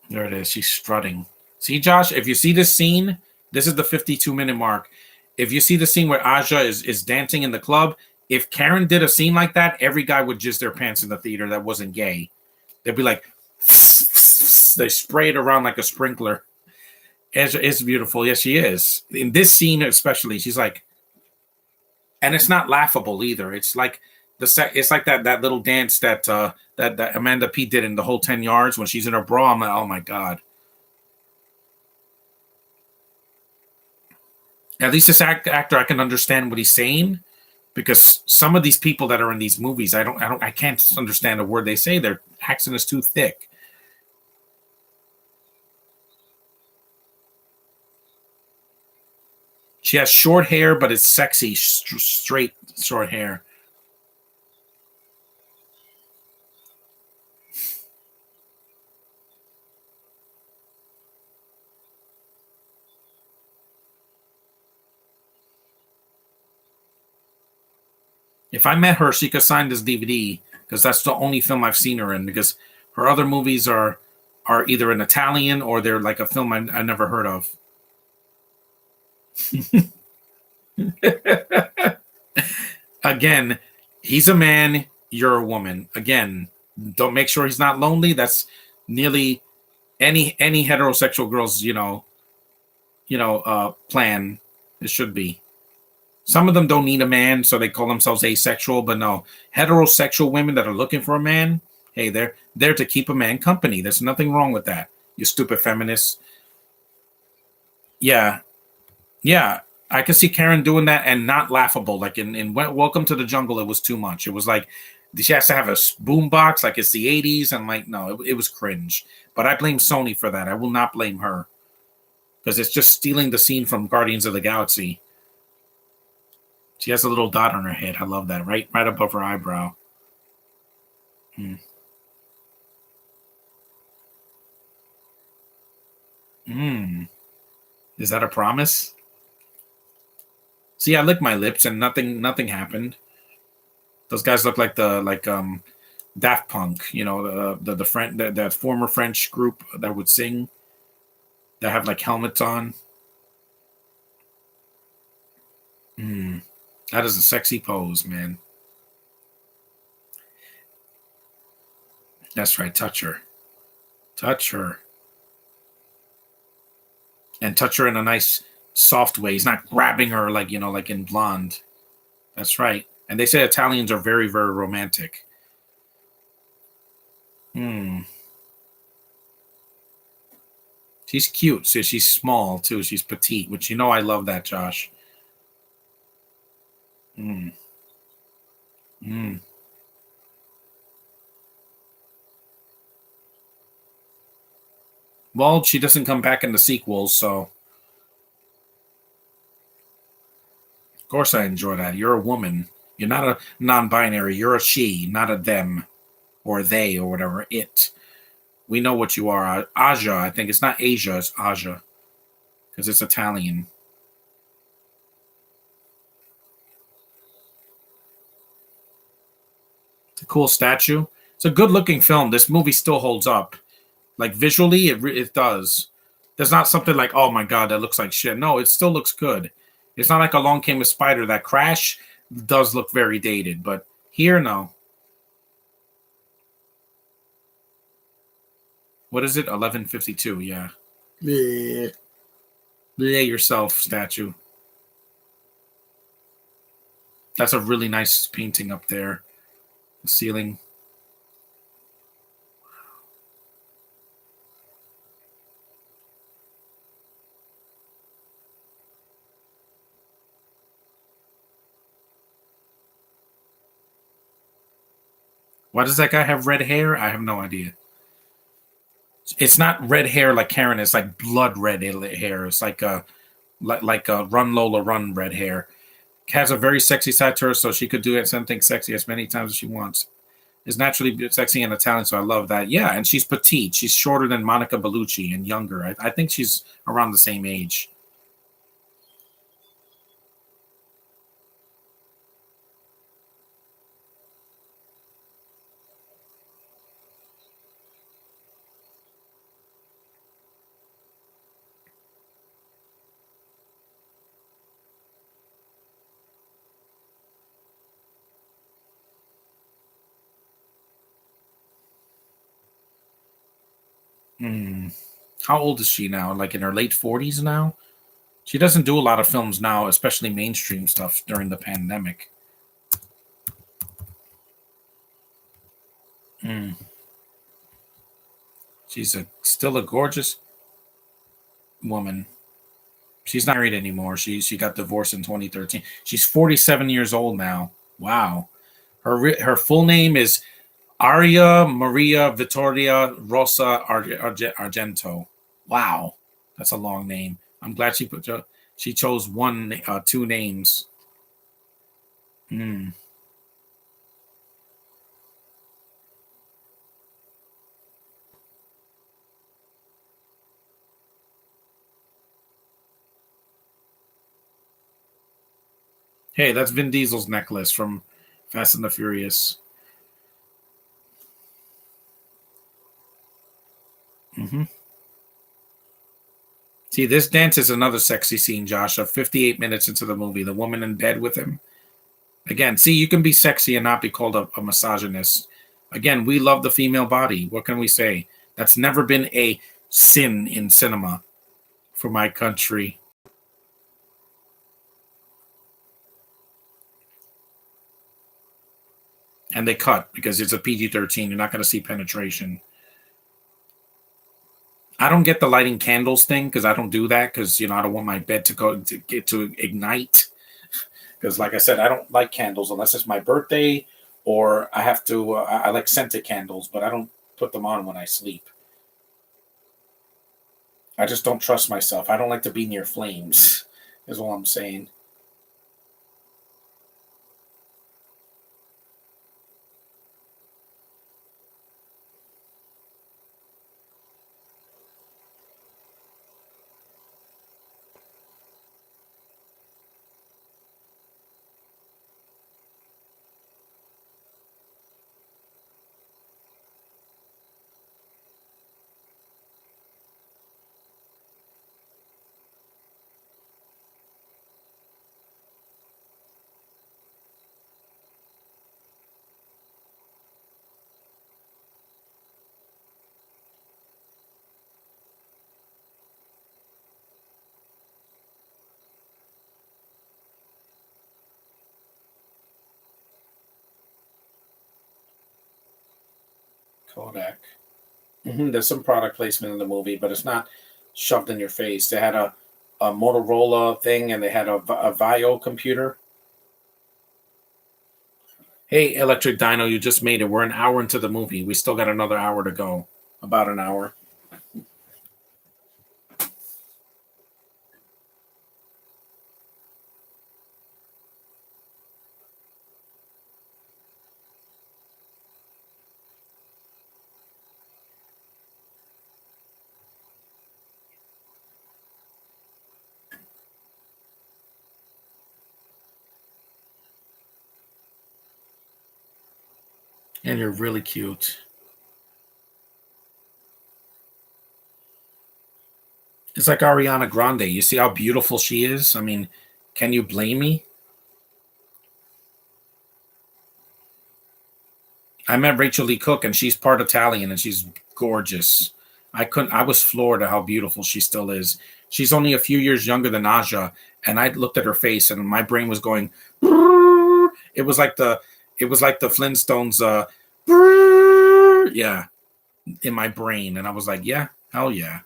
There it is. She's strutting. See, Josh, if you see this scene, this is the 52-minute mark. If you see the scene where Aja is dancing in the club, if Karen did a scene like that, every guy would jizz their pants in the theater that wasn't gay. They'd be like, they spray it around like a sprinkler. It's beautiful. Yes, she is. In this scene, especially, she's like, and it's not laughable either. It's like It's like that little dance that Amanda P did in the whole 10 yards when she's in her bra. I'm like, oh my god. At least this actor, I can understand what he's saying, because some of these people that are in these movies, I can't understand a word they say. Their accent is too thick. She has short hair, but it's sexy, straight short hair. If I met her, she could sign this DVD, because that's the only film I've seen her in. Because her other movies are either in Italian or they're like a film I never heard of. Again, he's a man, you're a woman. Again, don't make sure he's not lonely. That's nearly any heterosexual girl's plan. It should be. Some of them don't need a man, so they call themselves asexual. But no, heterosexual women that are looking for a man, hey, they're there to keep a man company. There's nothing wrong with that. You stupid feminists. Yeah, yeah. I can see Karen doing that and not laughable. Like in Welcome to the Jungle, it was too much. It was like she has to have a boom box like it's the 80s. And like, no, it was cringe. But I blame Sony for that. I will not blame her, because it's just stealing the scene from Guardians of the Galaxy. She has a little dot on her head. I love that. Right above her eyebrow. Mm. Mm. Is that a promise? See, I licked my lips and nothing happened. Those guys look like the Daft Punk, the French, that former French group that would sing, that have like helmets on. Mm. That is a sexy pose, man. That's right. Touch her, and touch her in a nice, soft way. He's not grabbing her like like in Blonde. That's right. And they say Italians are very, very romantic. Hmm. She's cute. So she's small too. She's petite, which I love that, Josh. Hmm. Hmm. Well, she doesn't come back in the sequels, so of course I enjoy that. You're a woman. You're not a non-binary. You're a she, not a them or they or whatever. It. We know what you are. Aja, I think it's not Asia. It's Aja, because it's Italian. It's a cool statue. It's a good-looking film. This movie still holds up. Like visually, it does. There's not something like, oh my god, that looks like shit. No, it still looks good. It's not like Along Came a Spider. That Crash does look very dated, but here, no. What is it? 1152. Yeah. Bleh. Bleh yourself, statue. That's a really nice painting up there. The ceiling. Why does that guy have red hair? I have no idea. It's not red hair like Karen. It's like blood red hair. It's like a Run Lola Run red hair. Has a very sexy side to her, so she could do something sexy as many times as she wants. Is naturally sexy and Italian, so I love that. Yeah, and she's petite. She's shorter than Monica Bellucci and younger. I think she's around the same age. Hmm. How old is she now? Like in her late 40s now? She doesn't do a lot of films now, especially mainstream stuff during the pandemic. Mm. She's still a gorgeous woman. She's not married anymore. She got divorced in 2013. She's 47 years old now. Wow. Her full name is Aria Maria Vittoria Rosa Argento. Wow, that's a long name. I'm glad she chose two names. Hmm. Hey, that's Vin Diesel's necklace from Fast and the Furious. Hmm. See, this dance is another sexy scene, Josh. Of 58 minutes into the movie, the woman in bed with him. Again, see, you can be sexy and not be called a misogynist. Again, we love the female body. What can we say? That's never been a sin in cinema for my country. And they cut because it's a PG-13. You're not going to see penetration. I don't get the lighting candles thing because I don't do that because I don't want my bed to go to get to ignite. Because like I said, I don't like candles unless it's my birthday or I have to. I like scented candles, but I don't put them on when I sleep. I just don't trust myself. I don't like to be near flames. Is all I'm saying. Kodak. There's some product placement in the movie, but it's not shoved in your face. They had a Motorola thing, and they had a Vio computer. Hey, Electric Dino, you just made it. We're an hour into the movie. We still got another hour to go. About an hour. And you're really cute. It's like Ariana Grande. You see how beautiful she is? I mean, can you blame me? I met Rachel Lee Cook, and she's part Italian, and she's gorgeous. I was floored at how beautiful she still is. She's only a few years younger than Aja, and I looked at her face, and my brain was going. It was like the Flintstones. Yeah, in my brain, and I was like, yeah, hell yeah.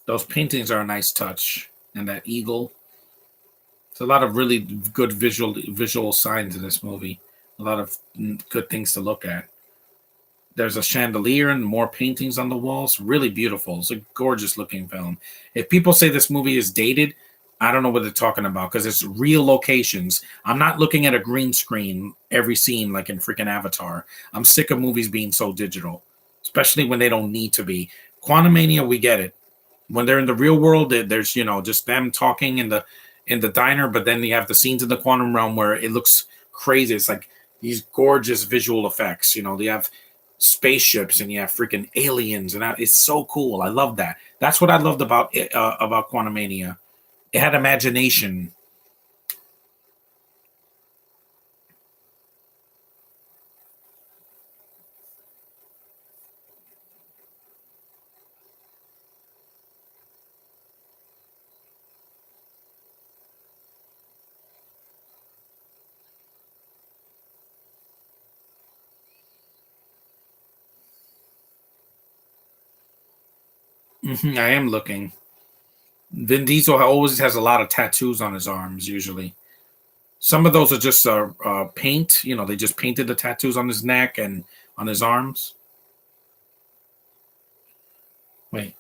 Those paintings are a nice touch, and that eagle. It's a lot of really good visual signs in this movie. A lot of good things to look at. There's a chandelier and more paintings on the walls. Really beautiful. It's a gorgeous looking film. If people say this movie is dated, I don't know what they're talking about because it's real locations. I'm not looking at a green screen every scene like in freaking Avatar. I'm sick of movies being so digital, especially when they don't need to be. Quantum Mania, we get it. When they're in the real world, there's just them talking in the diner, but then you have the scenes in the quantum realm where it looks crazy. It's like these gorgeous visual effects. They have spaceships and you have freaking aliens, and it's so cool. I love that. That's what I loved about it, about Quantumania. It had imagination. I am looking. Vin Diesel always has a lot of tattoos on his arms. Usually, some of those are just paint. You know, they just painted the tattoos on his neck and on his arms. Wait,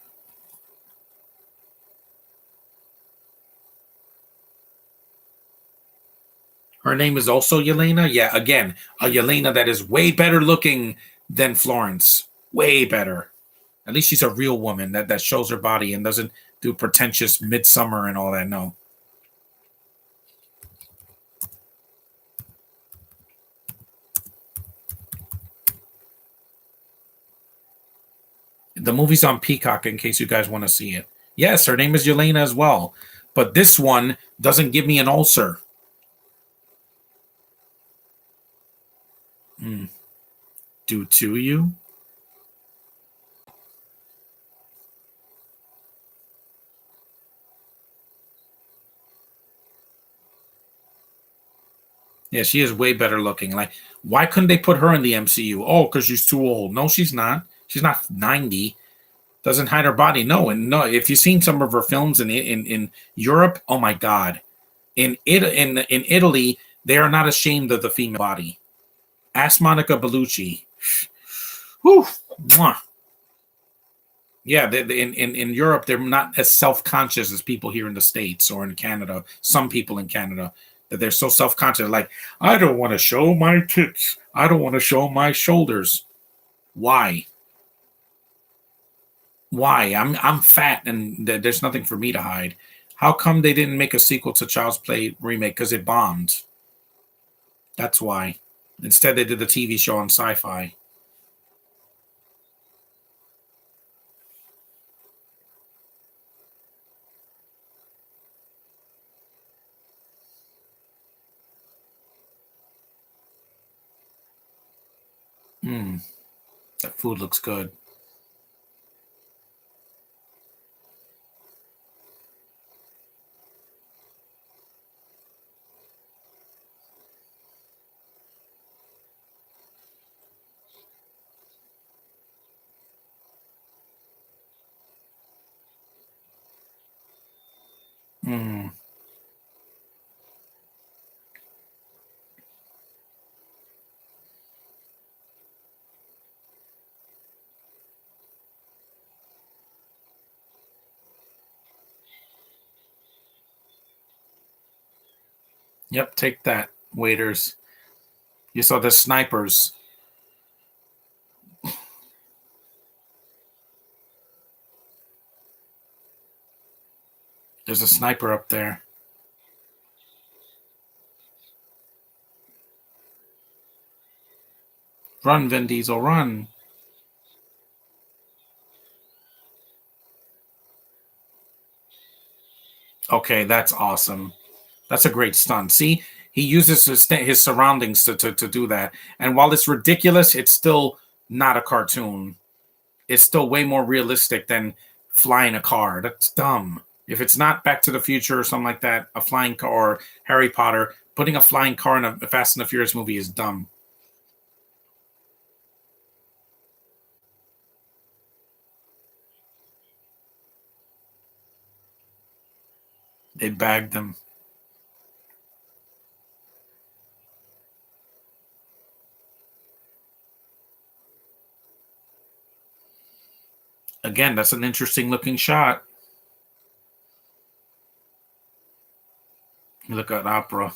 her name is also Yelena. Yeah, again, a Yelena that is way better looking than Florence. Way better. At least she's a real woman that shows her body and doesn't do pretentious midsummer and all that. No, the movie's on Peacock in case you guys want to see it. Yes, her name is Yelena as well, but this one doesn't give me an ulcer. Mm. Do to you? Yeah, she is way better looking. Like, why couldn't they put her in the MCU? Oh, because she's too old. No, she's not. She's not 90. Doesn't hide her body. No, and no. If you've seen some of her films in Europe, oh my God, in Italy, they are not ashamed of the female body. Ask Monica Bellucci. Whew. Mwah. Yeah, in Europe, they're not as self conscious as people here in the States or in Canada. Some people in Canada that they're so self conscious, like I don't want to show my tits. I don't want to show my shoulders. Why? Why? I'm fat and there's nothing for me to hide. How come they didn't make a sequel to Child's Play remake? Because it bombed. That's why. Instead, they did the TV show on Sci-Fi. Mm, that food looks good. Mm, yep, take that, waiters. You saw the snipers. There's a sniper up there. Run, Vin Diesel, run. Okay, that's awesome. That's a great stunt. See, he uses his surroundings to do that. And while it's ridiculous, it's still not a cartoon. It's still way more realistic than flying a car. That's dumb. If it's not Back to the Future or something like that, a flying car or Harry Potter, putting a flying car in a Fast and the Furious movie is dumb. They bagged them. Again, that's an interesting looking shot. You look at opera.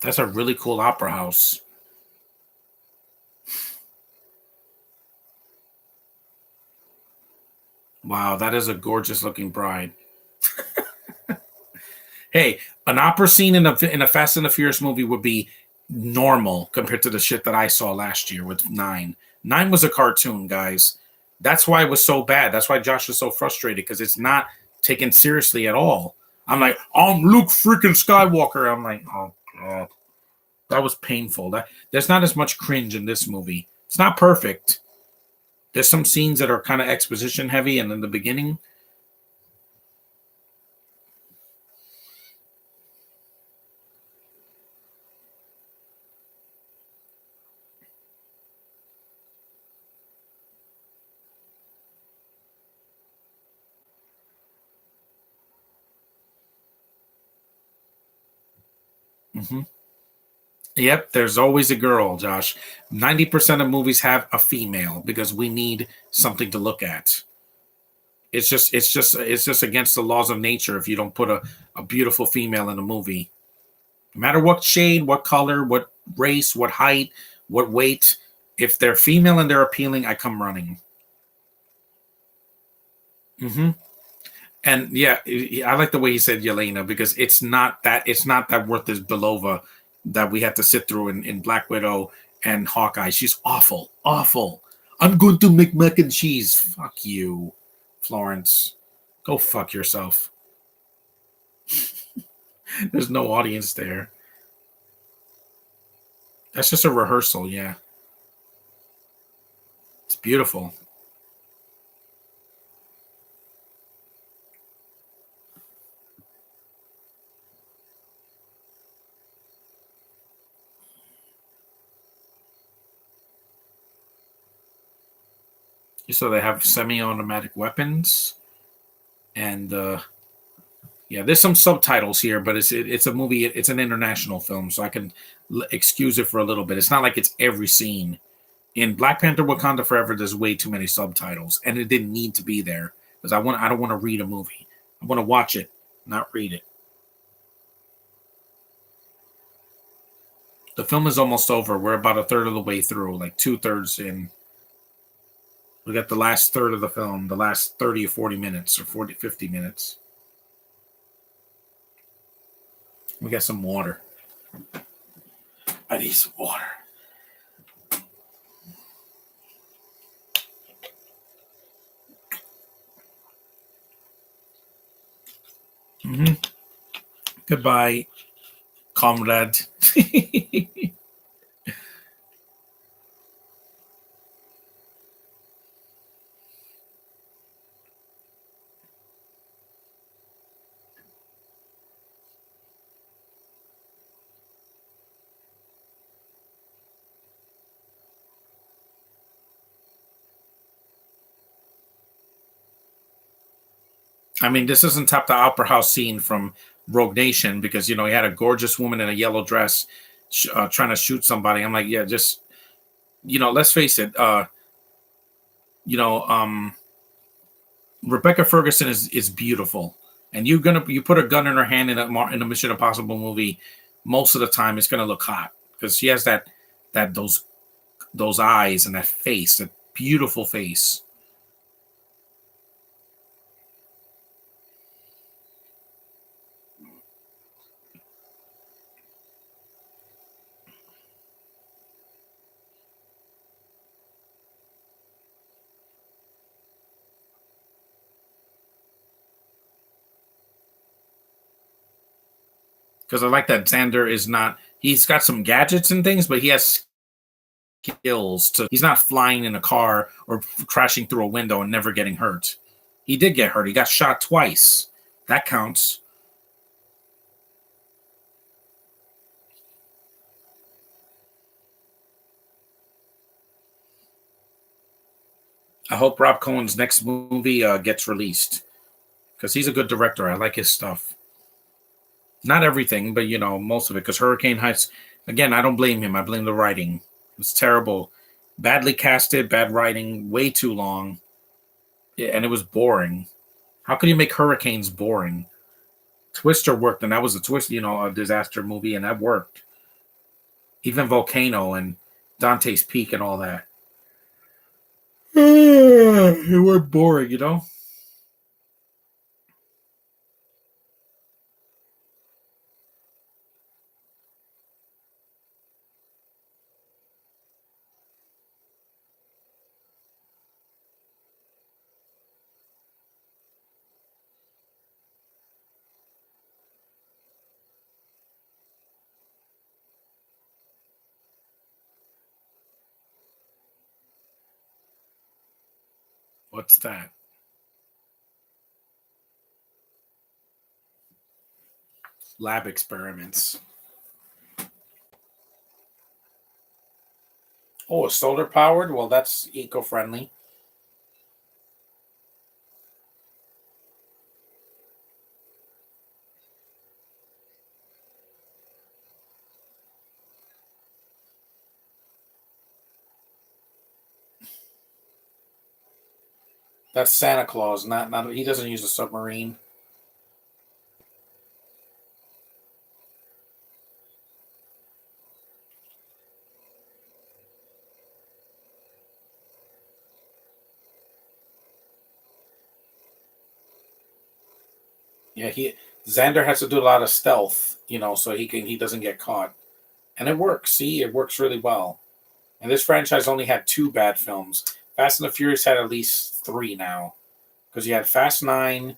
That's a really cool opera house. Wow, that is a gorgeous looking bride. Hey, an opera scene in a Fast and the Furious movie would be normal compared to the shit that I saw last year with nine. Nine was a cartoon, guys. That's why it was so bad. That's why Josh is so frustrated because it's not taken seriously at all. I'm like, I'm Luke freaking Skywalker. I'm like, oh god, that was painful. There's not as much cringe in this movie. It's not perfect. There's some scenes that are kind of exposition heavy, and in the beginning, mhm. Yep, there's always a girl, Josh. 90% of movies have a female because we need something to look at. It's just against the laws of nature if you don't put a beautiful female in a movie. No matter what shade, what color, what race, what height, what weight, if they're female and they're appealing, I come running. Hmm. And yeah, I like the way he said Yelena because it's not that worth this Belova that we had to sit through in Black Widow and Hawkeye. She's awful, awful. I'm going to make mac and cheese. Fuck you, Florence. Go fuck yourself. There's no audience there. That's just a rehearsal. Yeah, it's beautiful. So they have semi-automatic weapons, and yeah, there's some subtitles here, but it's a movie. It's an international film, so I can excuse it for a little bit. It's not like it's every scene. In Black Panther: Wakanda Forever, there's way too many subtitles, and it didn't need to be there because I don't want to read a movie. I want to watch it, not read it. The film is almost over. We're about a third of the way through, like two-thirds in. We got the last third of the film, the last 30 or 40 minutes, or 40, 50 minutes. We got some water. I need some water. Hmm. Goodbye, comrade. I mean, this doesn't top the opera house scene from Rogue Nation because he had a gorgeous woman in a yellow dress trying to shoot somebody. I'm like, yeah, just let's face it. You know, Rebecca Ferguson is beautiful, and you put a gun in her hand in a Mission Impossible movie. Most of the time, it's gonna look hot because she has that those eyes and that face, that beautiful face. Because I like that Xander is not. He's got some gadgets and things, but he has skills to. He's not flying in a car or crashing through a window and never getting hurt. He did get hurt. He got shot twice. That counts. I hope Rob Cohen's next movie gets released because he's a good director. I like his stuff. Not everything, but most of it. Because Hurricane Heights, again, I don't blame him. I blame the writing. It's terrible, badly casted, bad writing, way too long, yeah, and it was boring. How could you make Hurricanes boring? Twister worked, and that was a twist, a disaster movie, and that worked. Even Volcano and Dante's Peak and all that. It were boring, you know. What's that? Lab experiments. Oh, solar powered? Well, that's eco friendly. That's Santa Claus. Not he doesn't use a submarine. Yeah, he Xander has to do a lot of stealth, so he doesn't get caught. And it works. See, it works really well. And this franchise only had two bad films. Fast and the Furious had at least three now. Because you had Fast Nine,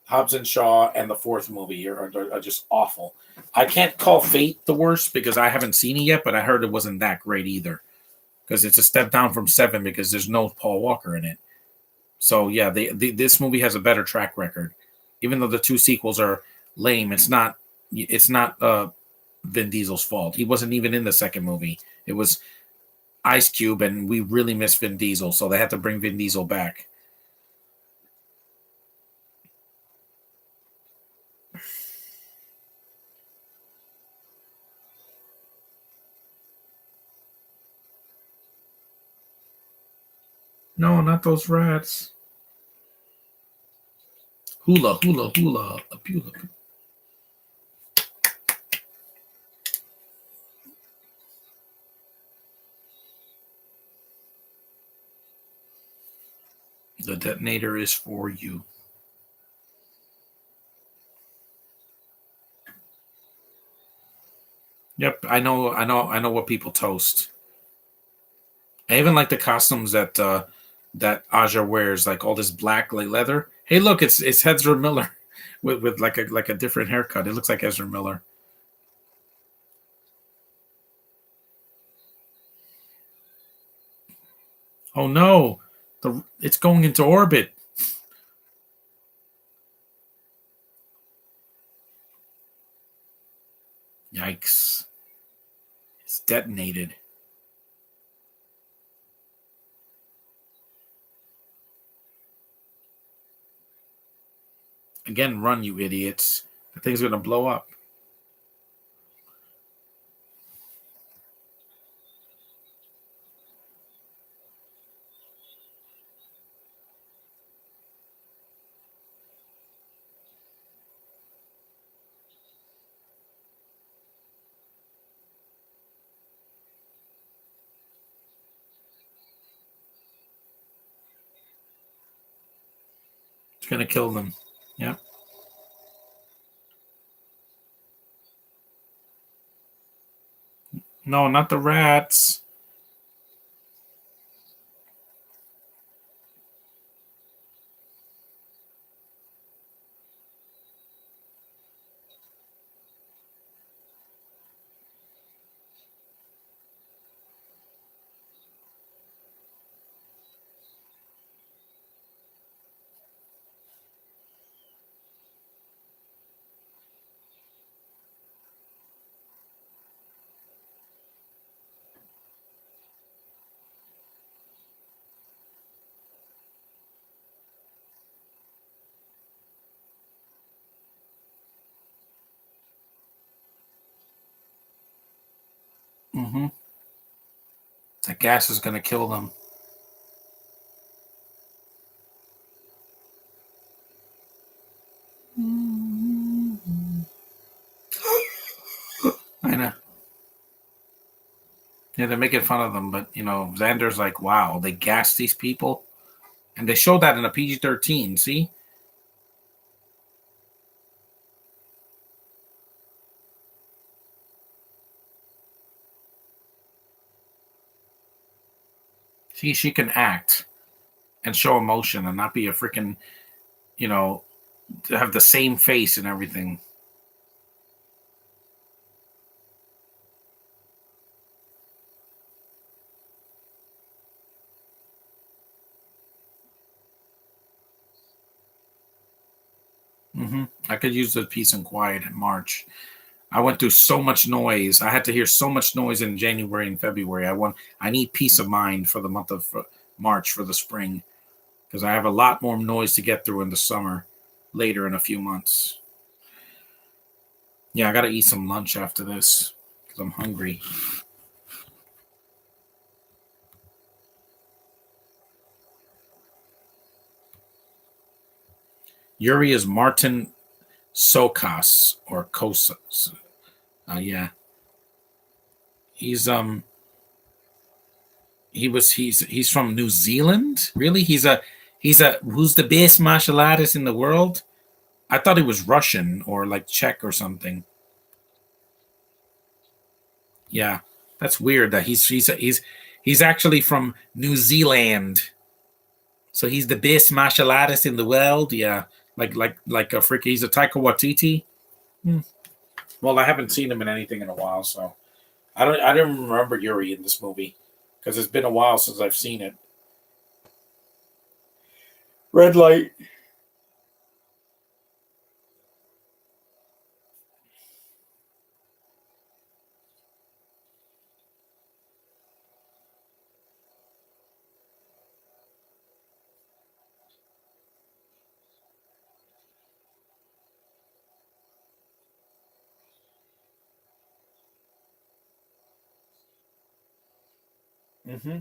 Hobbs and Shaw, and the fourth movie are just awful. I can't call Fate the worst because I haven't seen it yet, but I heard it wasn't that great either. Because it's a step down from seven because there's no Paul Walker in it. So yeah, this movie has a better track record, even though the two sequels are lame. It's not Vin Diesel's fault. He wasn't even in the second movie. It was Ice Cube, and we really miss Vin Diesel, so they had to bring Vin Diesel back. No, not those rats. Hula, hula, hula, a hula. The detonator is for you. Yep, I know what people toast. I even like the costumes that Aja wears, like all this black like leather. Hey, look, it's Ezra Miller with like a different haircut. It looks like Ezra Miller. Oh no, it's going into orbit. Yikes! It's detonated. Again, run, you idiots! The thing's gonna blow up. It's gonna kill them. Yep. No, not the rats. Mm-hmm. That gas is gonna kill them. I know. Yeah, they're making fun of them, but Xander's like, wow, they gassed these people, and they showed that in a PG-13. See, she can act and show emotion and not be a freaking, you know, to have the same face and everything. I could use the peace and quiet in March. I went through so much noise. I had to hear so much noise in January and February. I need peace of mind for the month of March for the spring because I have a lot more noise to get through in the summer later in a few months. Yeah, I got to eat some lunch after this because I'm hungry. Yuri is Martin Sokas or Kosas. Yeah, he's he's from New Zealand. Really, he's a who's the best martial artist in the world? I thought he was Russian or like Czech or something. Yeah, that's weird that he's actually from New Zealand. So he's the best martial artist in the world. Yeah, like a freaking. He's a Taika Waititi. Hmm. Well, I haven't seen him in anything in a while, so I don't remember Yuri in this movie because it's been a while since I've seen it. Red light. Mm-hmm.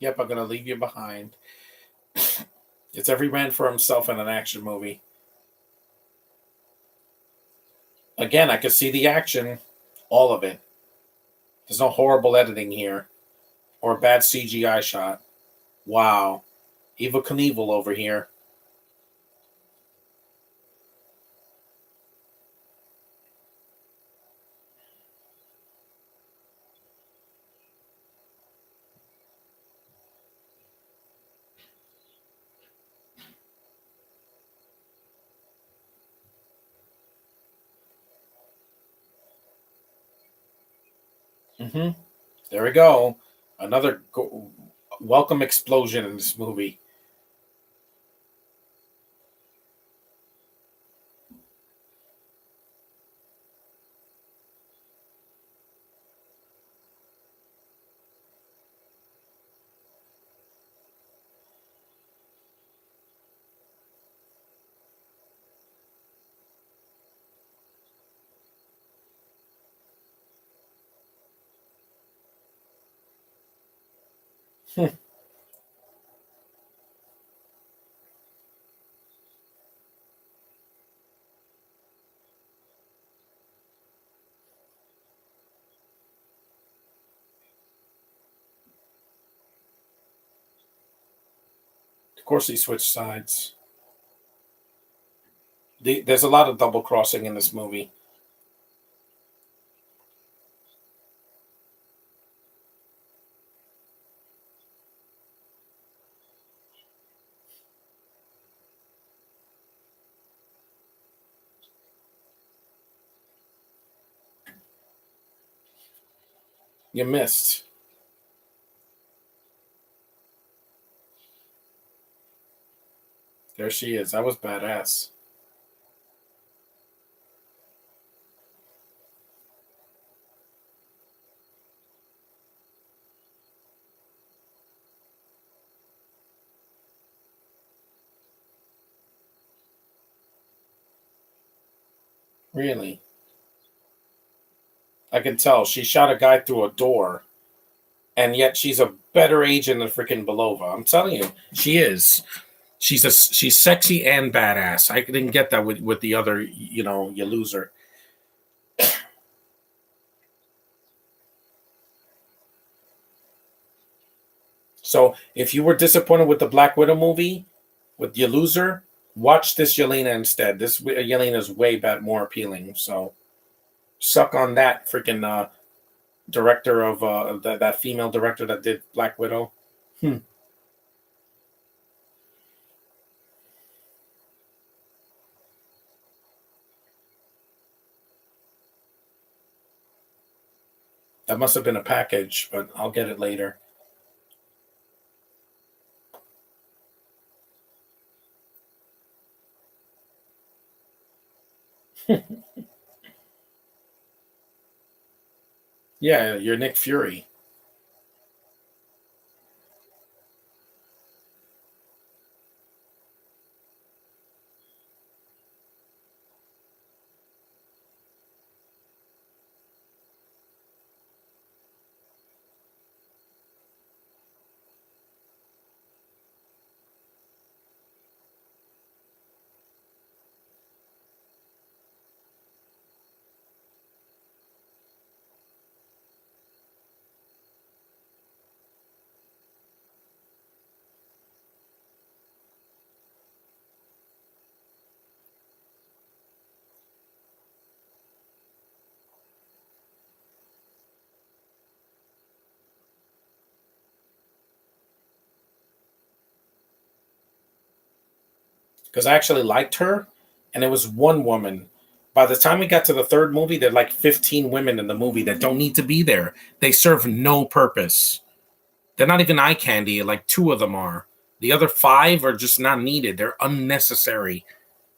Yep, I'm gonna leave you behind. It's every man for himself in an action movie. Again, I could see the action, all of it. There's no horrible editing here or a bad CGI shot. Wow, Evil Knievel over here. Mm-hmm. There we go. Another welcome explosion in this movie. Of course, he switched sides. There's a lot of double crossing in this movie. You missed. There she is. That was badass. Really. I can tell. She shot a guy through a door, and yet she's a better agent than freaking Belova. I'm telling you, she is. She's sexy and badass. I didn't get that with the other, you loser. So if you were disappointed with the Black Widow movie, with your loser, watch this Yelena instead. This Yelena is way more appealing. So suck on that freaking director of that female director that did Black Widow. Hmm. That must have been a package, but I'll get it later. Yeah, you're Nick Fury. Because I actually liked her, and it was one woman. By the time we got to the third movie, there are like 15 women in the movie that don't need to be there. They serve no purpose. They're not even eye candy. Like two of them are. The other five are just not needed. They're unnecessary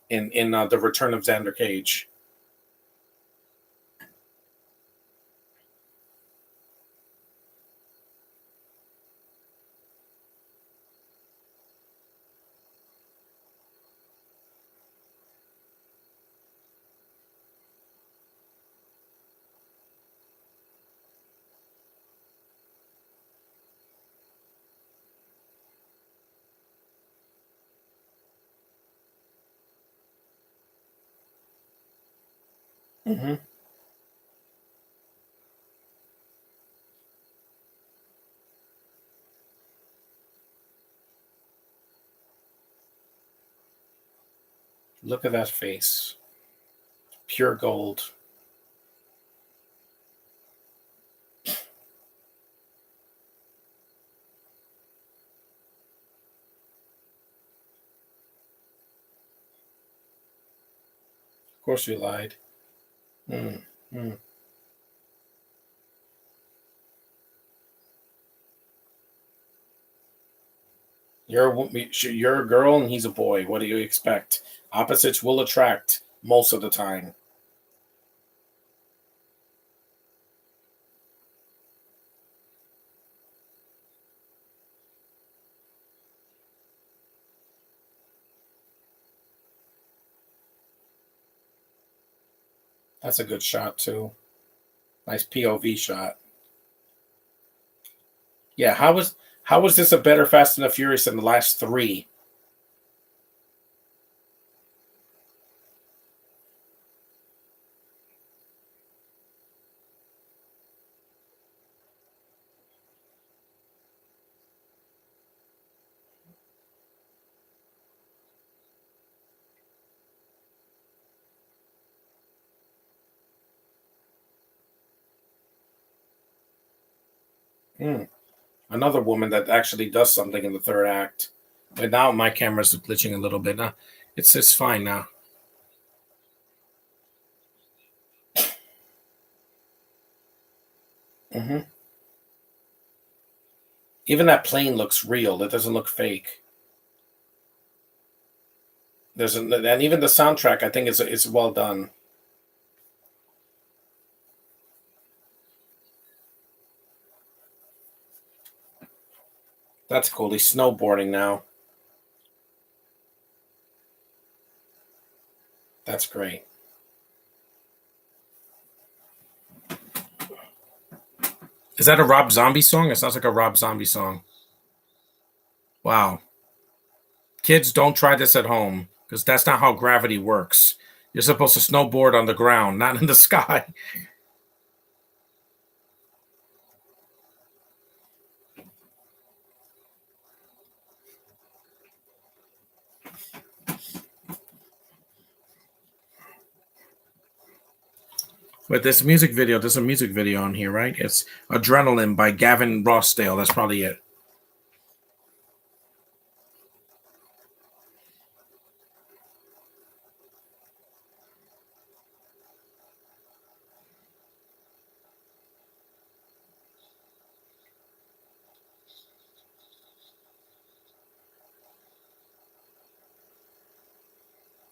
in the Return of Xander Cage. Hmm. Look at that face, pure gold. Of course, we lied. Mm, mm. You're a girl and he's a boy. What do you expect? Opposites will attract most of the time. That's a good shot too. Nice POV shot. Yeah, how was this a better Fast and the Furious than the last three? Hmm. Another woman that actually does something in the third act. But now my camera's glitching a little bit. Now it's fine now. Hmm. Even that plane looks real. It doesn't look fake. And even the soundtrack, I think it's well done. That's cool. He's snowboarding now. That's great. Is that a Rob Zombie song? It sounds like a Rob Zombie song. Wow. Kids, don't try this at home because that's not how gravity works. You're supposed to snowboard on the ground, not in the sky. But this music video, there's a music video on here, right? It's Adrenaline by Gavin Rossdale. That's probably it.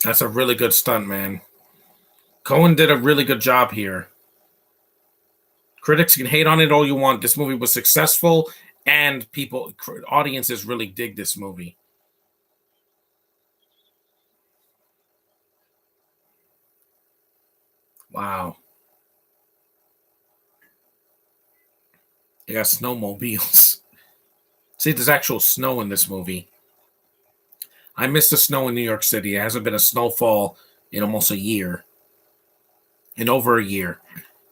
That's a really good stunt, man. Cohen did a really good job here. Critics can hate on it all you want. This movie was successful, and audiences really dig this movie. Wow. They got snowmobiles. See, there's actual snow in this movie. I miss the snow in New York City. It hasn't been a snowfall in almost a year. In over a year.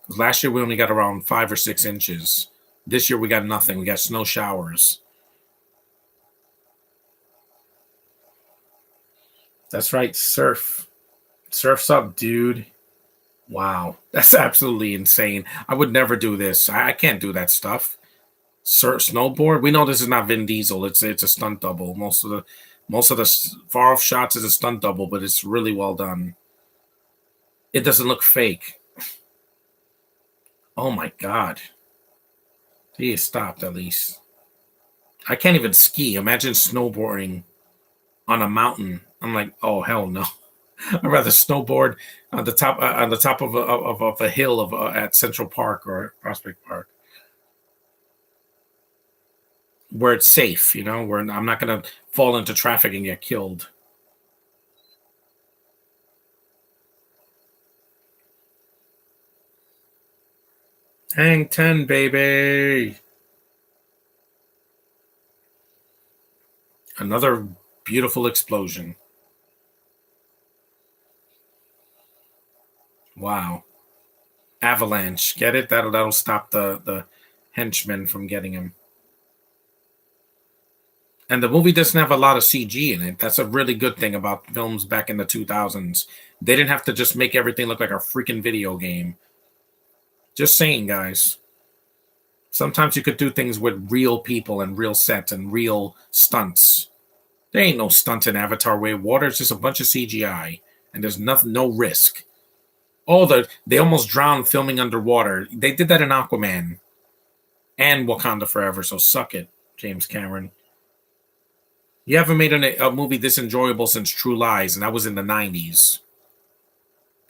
Last year we only got around 5 or 6 inches. This year we got nothing. We got snow showers. That's right, surf. Surf's up, dude. Wow, that's absolutely insane. I would never do this. I can't do that stuff. Snowboard. We know this is not Vin Diesel. It's a stunt double. Most of the far off shots is a stunt double, but it's really well done. It doesn't look fake. Oh my god. He stopped at least. I can't even ski. Imagine snowboarding on a mountain. I'm like, oh hell no. I'd rather snowboard on the top of a hill at Central Park or Prospect Park, where it's safe. Where I'm not gonna fall into traffic and get killed. Hang 10, baby. Another beautiful explosion. Wow. Avalanche. Get it? That'll stop the henchmen from getting him. And the movie doesn't have a lot of CG in it. That's a really good thing about films back in the 2000s. They didn't have to just make everything look like a freaking video game. Just saying, guys. Sometimes you could do things with real people and real sets and real stunts. There ain't no stunts in Avatar Way of Water. It's just a bunch of CGI. And there's no risk. They almost drowned filming underwater. They did that in Aquaman and Wakanda Forever, so suck it, James Cameron. You haven't made a movie this enjoyable since True Lies, and that was in the 90s.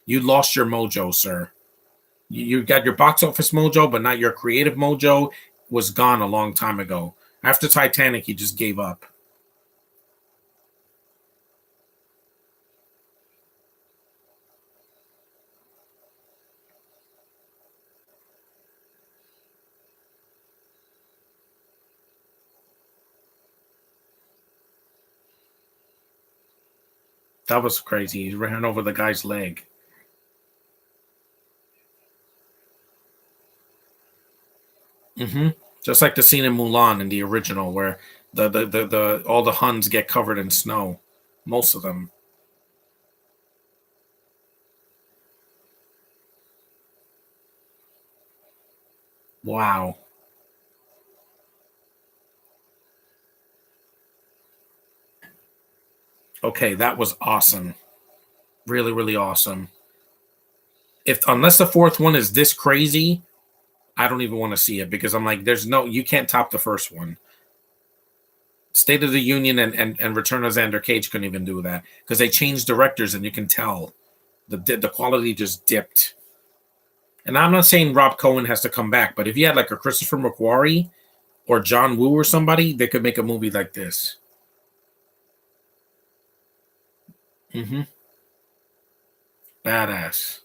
You lost your mojo, sir. You got your box office mojo, but not your creative mojo. Was gone a long time ago. After Titanic, you just gave up. That was crazy. He ran over the guy's leg. hmm Just like the scene in Mulan in the original, where the all the Huns get covered in snow. Most of them. Wow. Okay, that was awesome. Really, really awesome. Unless the fourth one is this crazy, I don't even want to see it because I'm like, you can't top the first one. State of the Union and Return of Xander Cage couldn't even do that because they changed directors, and you can tell the quality just dipped. And I'm not saying Rob Cohen has to come back, but if you had like a Christopher McQuarrie or John Woo or somebody, they could make a movie like this. Mm-hmm. Badass.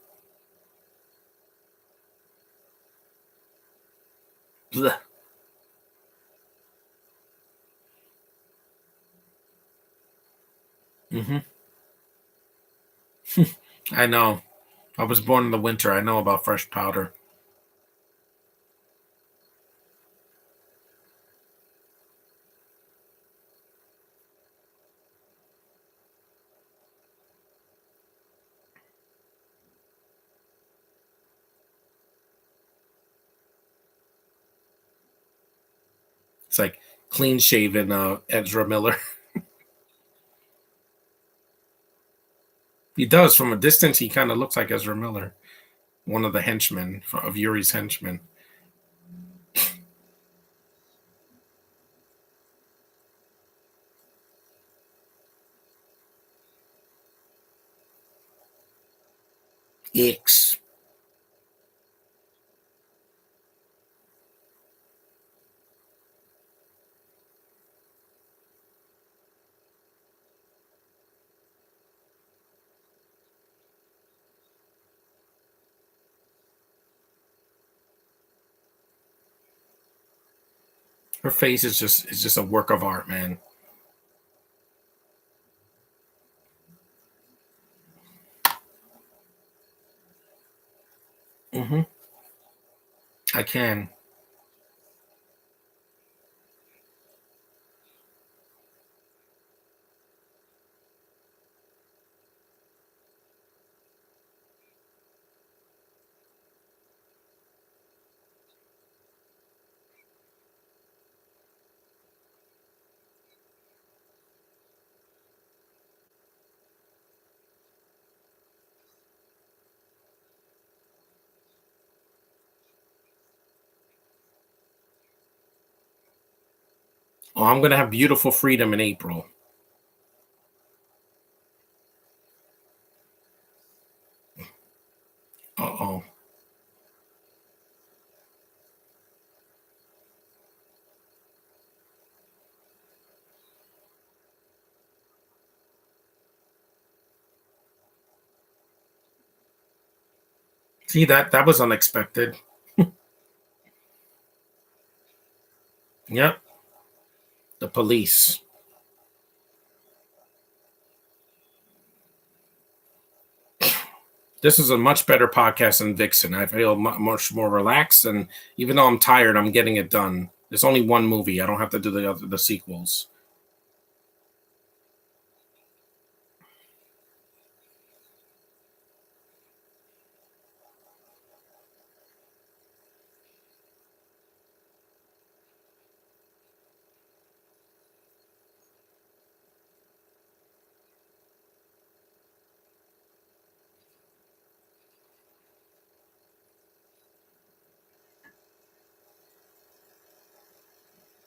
Blech. Mm-hmm. I know. I was born in the winter. I know about fresh powder. It's like clean shaven Ezra Miller. He does. From a distance, he kind of looks like Ezra Miller, one of the henchmen of Yuri's henchmen. Icks. Her face is just a work of art, man. Mm-hmm. I can. Oh, I'm gonna have beautiful freedom in April. Uh-oh. See that was unexpected. Yep. The police. This is a much better podcast than Vixen. I feel much more relaxed, and even though I'm tired, I'm getting it done. There's only one movie. I don't have to do the sequels.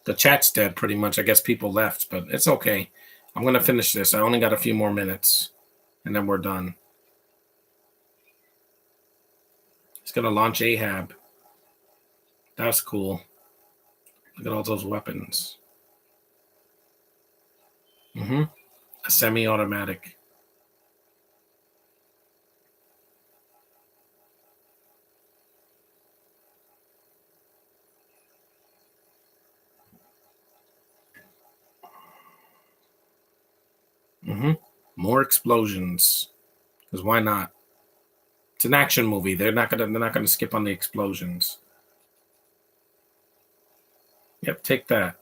The chat's dead pretty much. I guess people left, but it's okay. I'm gonna finish this. I only got a few more minutes, and then we're done. It's gonna launch Ahab. That's cool. Look at all those weapons. Mm-hmm. A semi-automatic. Mm-hmm. More explosions. Because why not? It's an action movie. They're not gonna skip on the explosions. Yep, take that.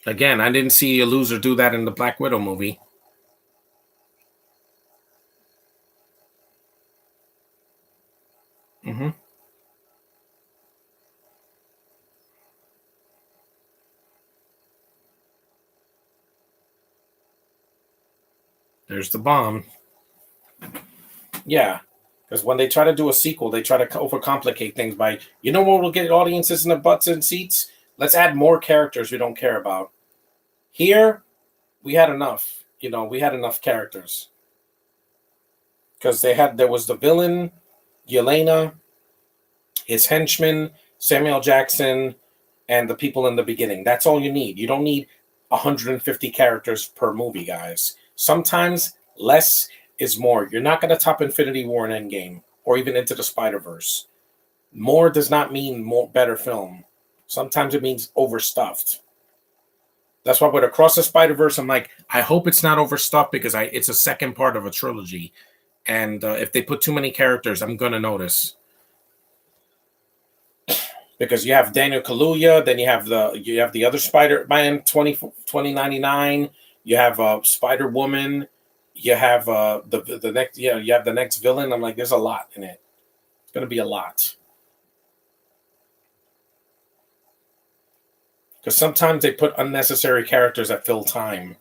Again, I didn't see a loser do that in the Black Widow movie. Mm-hmm. There's the bomb. Yeah. Because when they try to do a sequel, they try to overcomplicate things by, you know what will get audiences in the butts and seats? Let's add more characters we don't care about. Here, we had enough. We had enough characters because there was the villain, Yelena, his henchman, Samuel Jackson, and the people in the beginning. That's all you need. You don't need 150 characters per movie, guys. Sometimes less is more. You're not going to top Infinity War and Endgame or even Into the Spider-Verse. More does not mean more better film. Sometimes it means overstuffed. That's why with Across the Spider-Verse, I'm like, I hope it's not overstuffed because it's a second part of a trilogy. And if they put too many characters, I'm going to notice. Because you have Daniel Kaluuya, then you have the other Spider-Man 2099, you have Spider-Woman, you have the next you have the next villain. I'm like, there's a lot in it. It's gonna be a lot. Because sometimes they put unnecessary characters that fill time.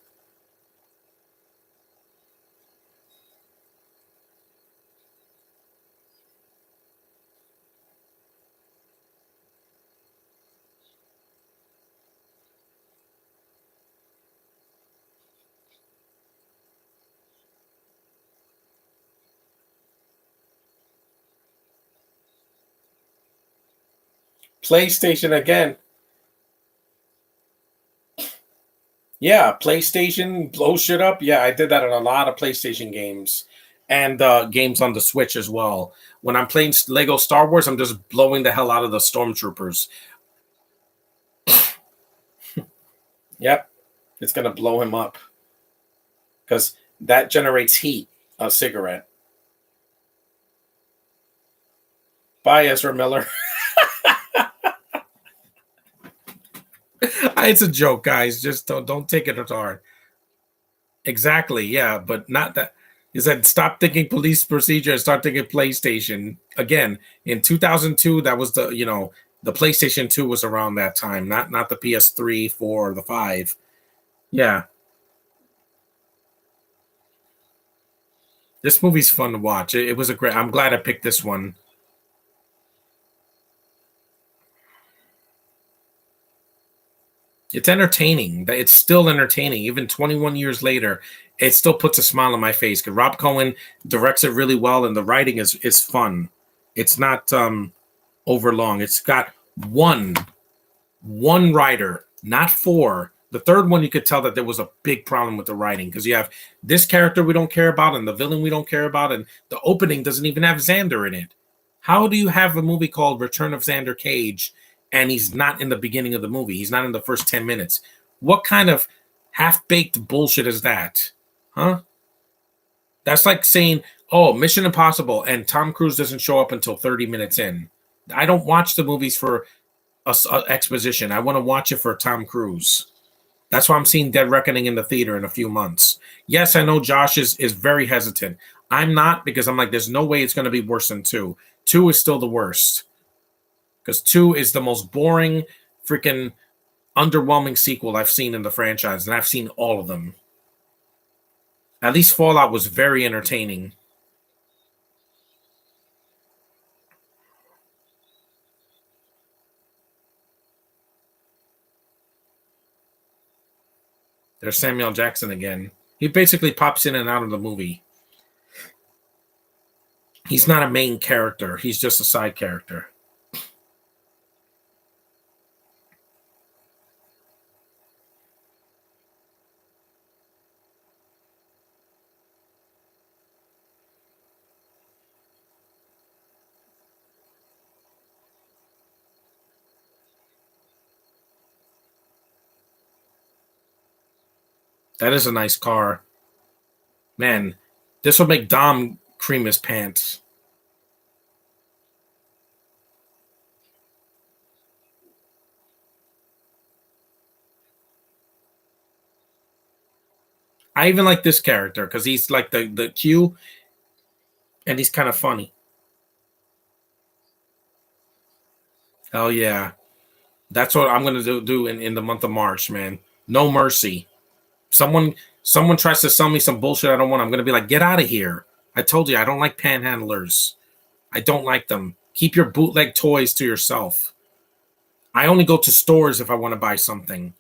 PlayStation again. Yeah, PlayStation blow shit up. Yeah, I did that in a lot of PlayStation games and games on the Switch as well. When I'm playing Lego Star Wars, I'm just blowing the hell out of the stormtroopers. Yep, it's gonna blow him up because that generates heat. A cigarette. Bye, Ezra Miller. It's a joke, guys. Just don't take it as hard. Exactly, yeah, but not that. He said, "Stop thinking police procedure and start thinking PlayStation." Again, in 2002, that was the PlayStation 2 was around that time, not the PS3, 4, or the 5. Yeah, this movie's fun to watch. It was a great. I'm glad I picked this one. It's entertaining. It's still entertaining. Even 21 years later, it still puts a smile on my face because Rob Cohen directs it really well, and the writing is fun. It's not overlong. It's got one writer, not four. The third one, you could tell that there was a big problem with the writing because you have this character we don't care about and the villain we don't care about, and the opening doesn't even have Xander in it. How do you have a movie called Return of Xander Cage and he's not in the beginning of the movie? He's not in the first 10 minutes. What kind of half baked bullshit is that? Huh? That's like saying, oh, Mission Impossible and Tom Cruise doesn't show up until 30 minutes in. I don't watch the movies for a exposition. I want to watch it for Tom Cruise. That's why I'm seeing Dead Reckoning in the theater in a few months. Yes, I know Josh is very hesitant. I'm not because I'm like, there's no way it's going to be worse than two. Two is still the worst because two is the most boring, freaking underwhelming sequel I've seen in the franchise, and I've seen all of them. At least Fallout was very entertaining. There's Samuel Jackson again. He basically pops in and out of the movie. He's not a main character. He's just a side character. That is a nice car. Man, this will make Dom cream his pants. I even like this character because he's like the Q and he's kind of funny. Hell yeah. That's what I'm gonna do in the month of March, man. No mercy. Someone someone tries to sell me some bullshit I don't want. I'm gonna be like, get out of here. I told you I don't like panhandlers. I don't like them. Keep your bootleg toys to yourself. I only go to stores if I want to buy something.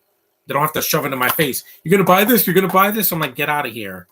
They don't have to shove it in my face. You're gonna buy this? You're gonna buy this? I'm like, get out of here.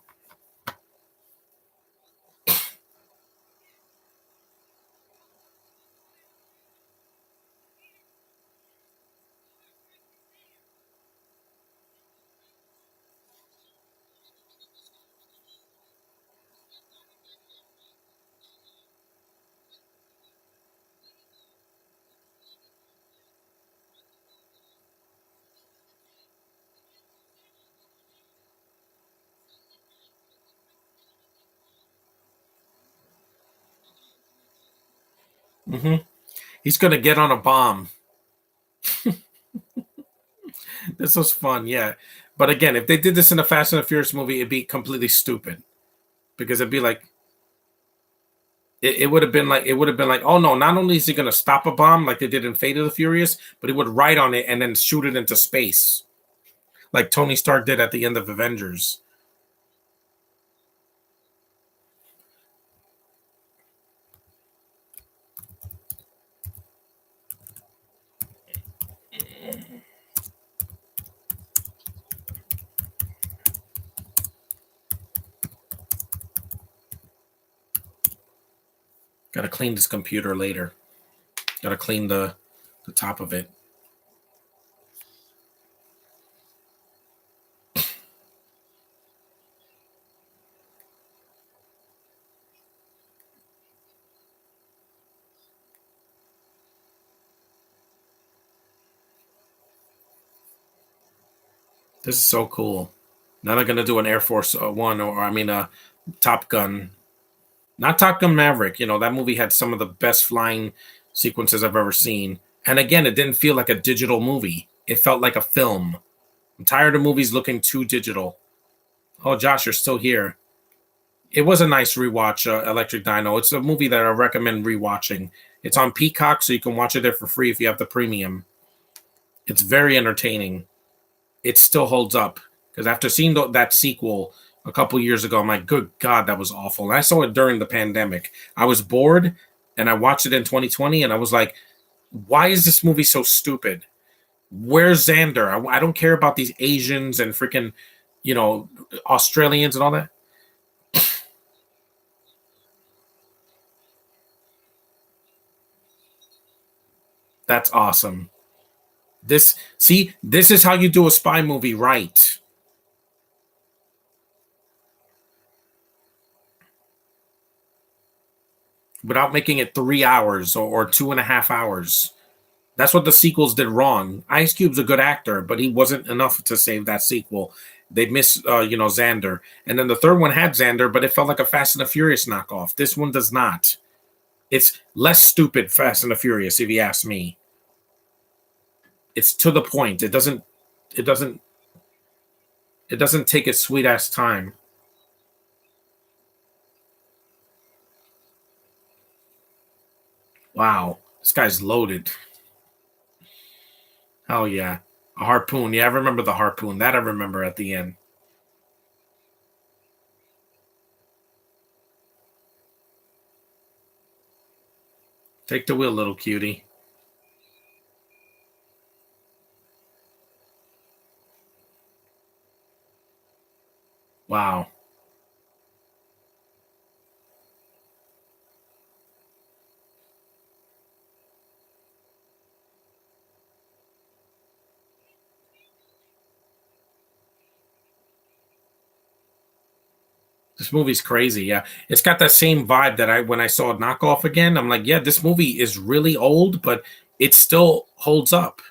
Hmm. He's gonna get on a bomb. This was fun, yeah. But again, if they did this in a Fast and the Furious movie, it'd be completely stupid because it'd be like it would have been like oh no, not only is he gonna stop a bomb like they did in Fate of the Furious, but he would ride on it and then shoot it into space like Tony Stark did at the end of Avengers. Got to clean this computer later. Got to clean the top of it. This is so cool. Now they're gonna do an Air Force One, or I mean, Top Gun. Not Top Gun Maverick. You know that movie had some of the best flying sequences I've ever seen. And again, it didn't feel like a digital movie. It felt like a film. I'm tired of movies looking too digital. Oh, Josh, you're still here. It was a nice rewatch, Electric Dino. It's a movie that I recommend rewatching. It's on Peacock, so you can watch it there for free if you have the premium. It's very entertaining. It still holds up because after seeing that sequel a couple years ago, I'm like, good God, that was awful. And I saw it during the pandemic. I was bored, and I watched it in 2020, and I was like, why is this movie so stupid? Where's Xander? I don't care about these Asians and freaking, you know, Australians and all that. That's awesome. This is how you do a spy movie right without making it 3 hours or 2.5 hours. That's what the sequels did wrong. Ice Cube's a good actor, but he wasn't enough to save that sequel. They missed, Xander, and then the third one had Xander, but it felt like a Fast and the Furious knockoff. This one does not. It's less stupid Fast and the Furious, if you ask me. It's to the point. It doesn't. It doesn't. It doesn't take its sweet ass time. Wow, this guy's loaded. Oh yeah, a harpoon. Yeah, I remember the harpoon. That I remember at the end. Take the wheel, little cutie. Wow. This movie's crazy. Yeah, it's got that same vibe that I when I saw Knockoff again. I'm like, yeah, this movie is really old, but it still holds up.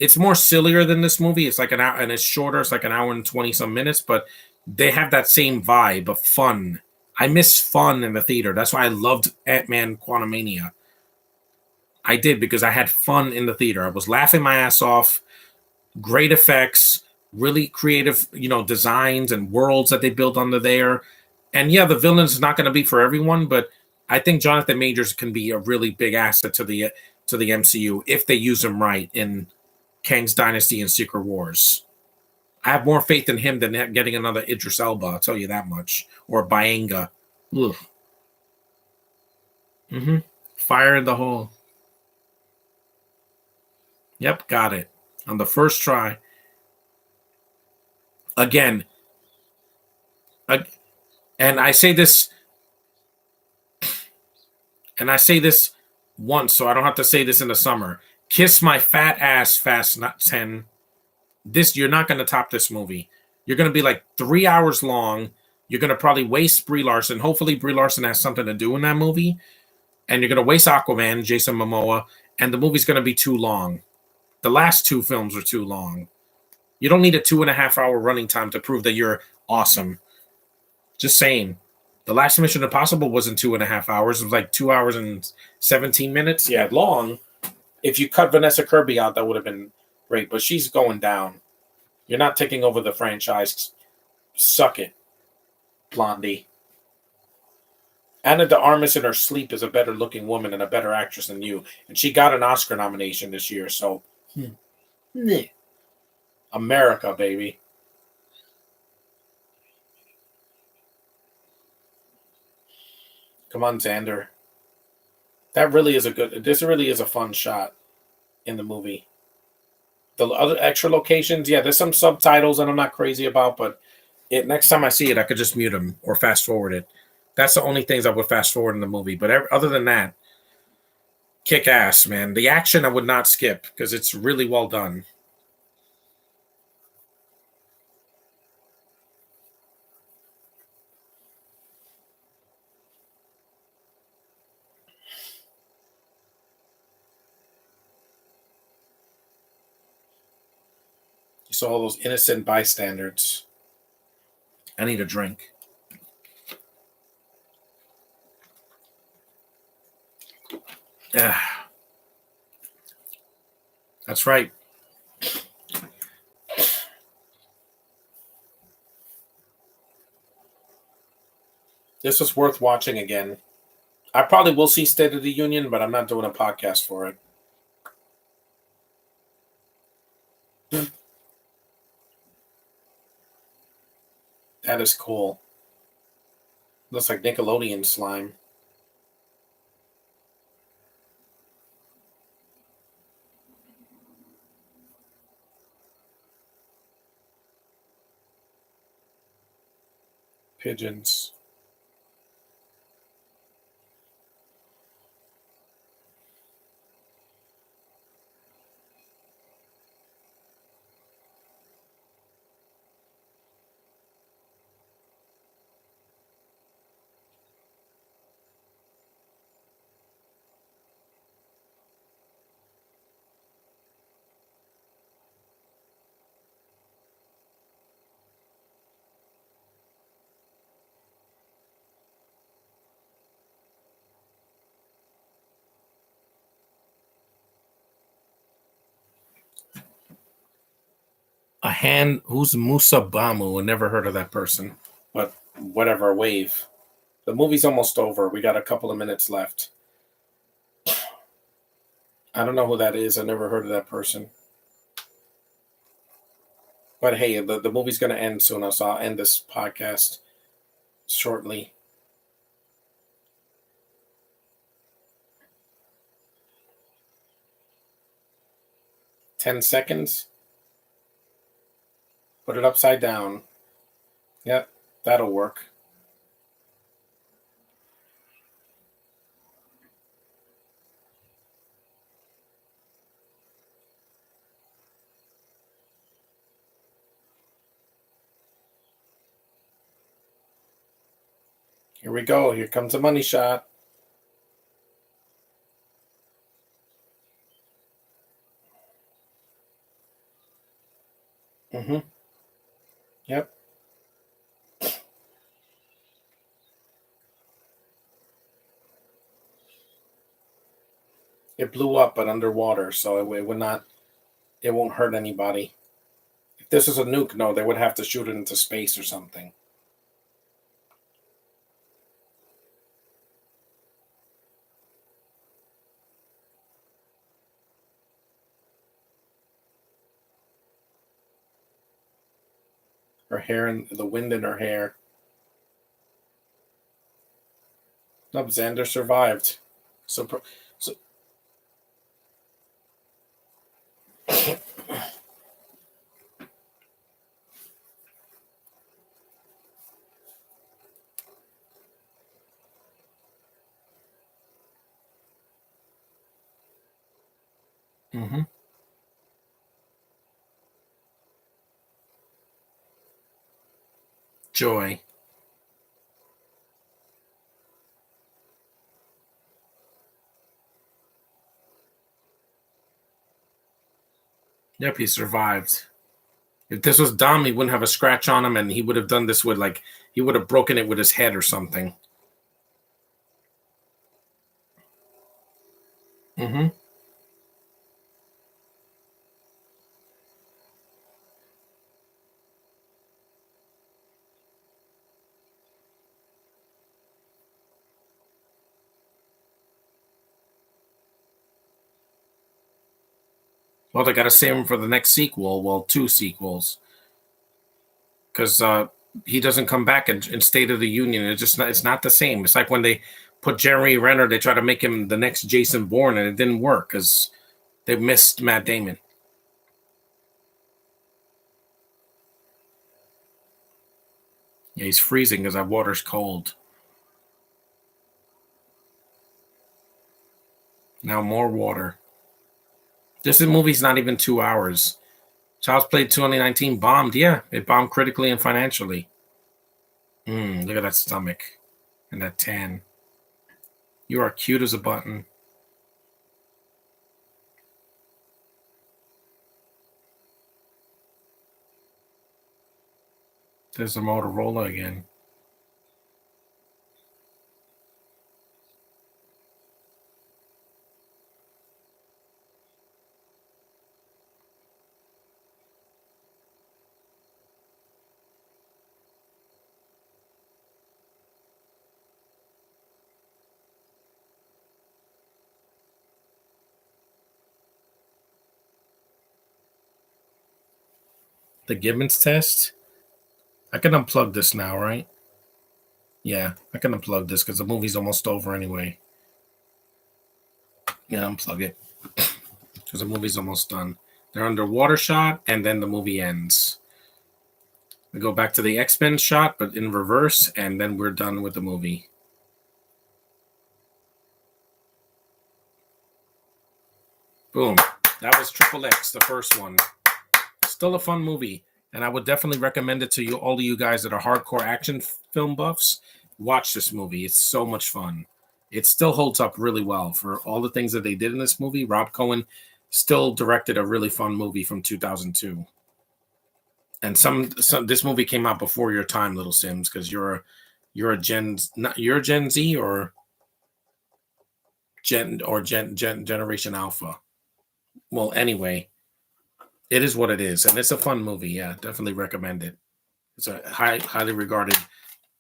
It's more sillier than this movie. It's like an hour and it's shorter. It's like an hour and 20 some minutes, but they have that same vibe of fun. I miss fun in the theater. That's why I loved Ant-Man Quantumania. I did because I had fun in the theater. I was laughing my ass off. Great effects, really creative, designs and worlds that they built under there. And yeah, the villain is not going to be for everyone, but I think Jonathan Majors can be a really big asset to the MCU if they use him right in Kang's Dynasty and Secret Wars. I have more faith in him than getting another Idris Elba. I'll tell you that much, or Baenga. Ugh. Mm-hmm. Fire in the hole. Yep, got it. On the first try. Again, ag- and I say this once, so I don't have to say this in the summer. Kiss my fat ass, Fast Not 10. This you're not going to top this movie. You're going to be like 3 hours long. You're going to probably waste Brie Larson. Hopefully, Brie Larson has something to do in that movie, and you're going to waste Aquaman, Jason Momoa, and the movie's going to be too long. The last two films are too long. You don't need a 2.5 hour running time to prove that you're awesome. Just saying. The last Mission Impossible wasn't 2.5 hours. It was like 2 hours and 17 minutes. Yeah, long. If you cut Vanessa Kirby out, that would have been great. But she's going down. You're not taking over the franchise. Suck it, Blondie. Anna de Armas in her sleep is a better looking woman and a better actress than you. And she got an Oscar nomination this year. So, America, baby. Come on, Xander. This really is a fun shot in the movie. The other extra locations, yeah, there's some subtitles that I'm not crazy about, but next time I see it, I could just mute them or fast forward it. That's the only things I would fast forward in the movie. But other than that, kick ass, man. The action I would not skip because it's really well done. You saw all those innocent bystanders. I need a drink. Yeah, that's right. This was worth watching again. I probably will see State of the Union, but I'm not doing a podcast for it. That is cool. Looks like Nickelodeon slime. Pigeons. A hand who's Musa Bamu. I never heard of that person. But whatever, wave. The movie's almost over. We got a couple of minutes left. I don't know who that is. I never heard of that person. But hey, the movie's going to end soon, so I'll end this podcast shortly. 10 seconds. Put it upside down. Yep, that'll work. Here we go. Here comes a money shot. Mm-hmm. Yep. It blew up, but underwater, so it would not. It won't hurt anybody. If this is a nuke, no, they would have to shoot it into space or something. Her hair and the wind in her hair. Nope, Xander survived. So Mm-hmm. Joy. Yep, he survived. If this was Dom, he wouldn't have a scratch on him, and he would have done this with he would have broken it with his head or something. Mm-hmm. Well, they got to save him for the next sequel. Well, two sequels, because he doesn't come back in State of the Union. It's not the same. It's like when they put Jeremy Renner, they try to make him the next Jason Bourne, and it didn't work because they missed Matt Damon. Yeah, he's freezing because that water's cold. Now more water. This movie's not even 2 hours. Child's Play 2019 bombed. Yeah, it bombed critically and financially. Look at that stomach and that tan. You are cute as a button. There's a Motorola again. The Gibbons test. I can unplug this now, right? Yeah, I can unplug this because the movie's almost over anyway. Yeah, unplug it because the movie's almost done. They're underwater shot, and then the movie ends. We go back to the X-Men shot, but in reverse, and then we're done with the movie. Boom. That was Triple X, the first one. Still a fun movie, and I would definitely recommend it to you, all of you guys that are hardcore action film buffs. Watch this movie. It's so much fun. It still holds up really well for all the things that they did in this movie. Rob Cohen still directed a really fun movie from 2002. And some this movie came out before your time, Little Sims, because you're a you're Gen Z or Generation Alpha. Well, anyway, it is what it is, and it's a fun movie. Yeah, definitely recommend it. It's a highly regarded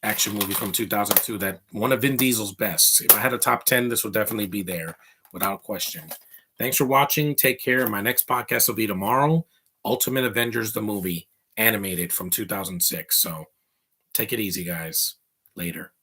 action movie from 2002 that one of Vin Diesel's best. If I had a top 10, this would definitely be there without question. Thanks for watching. Take care. My next podcast will be tomorrow. Ultimate Avengers, the movie, animated from 2006. So take it easy, guys. Later.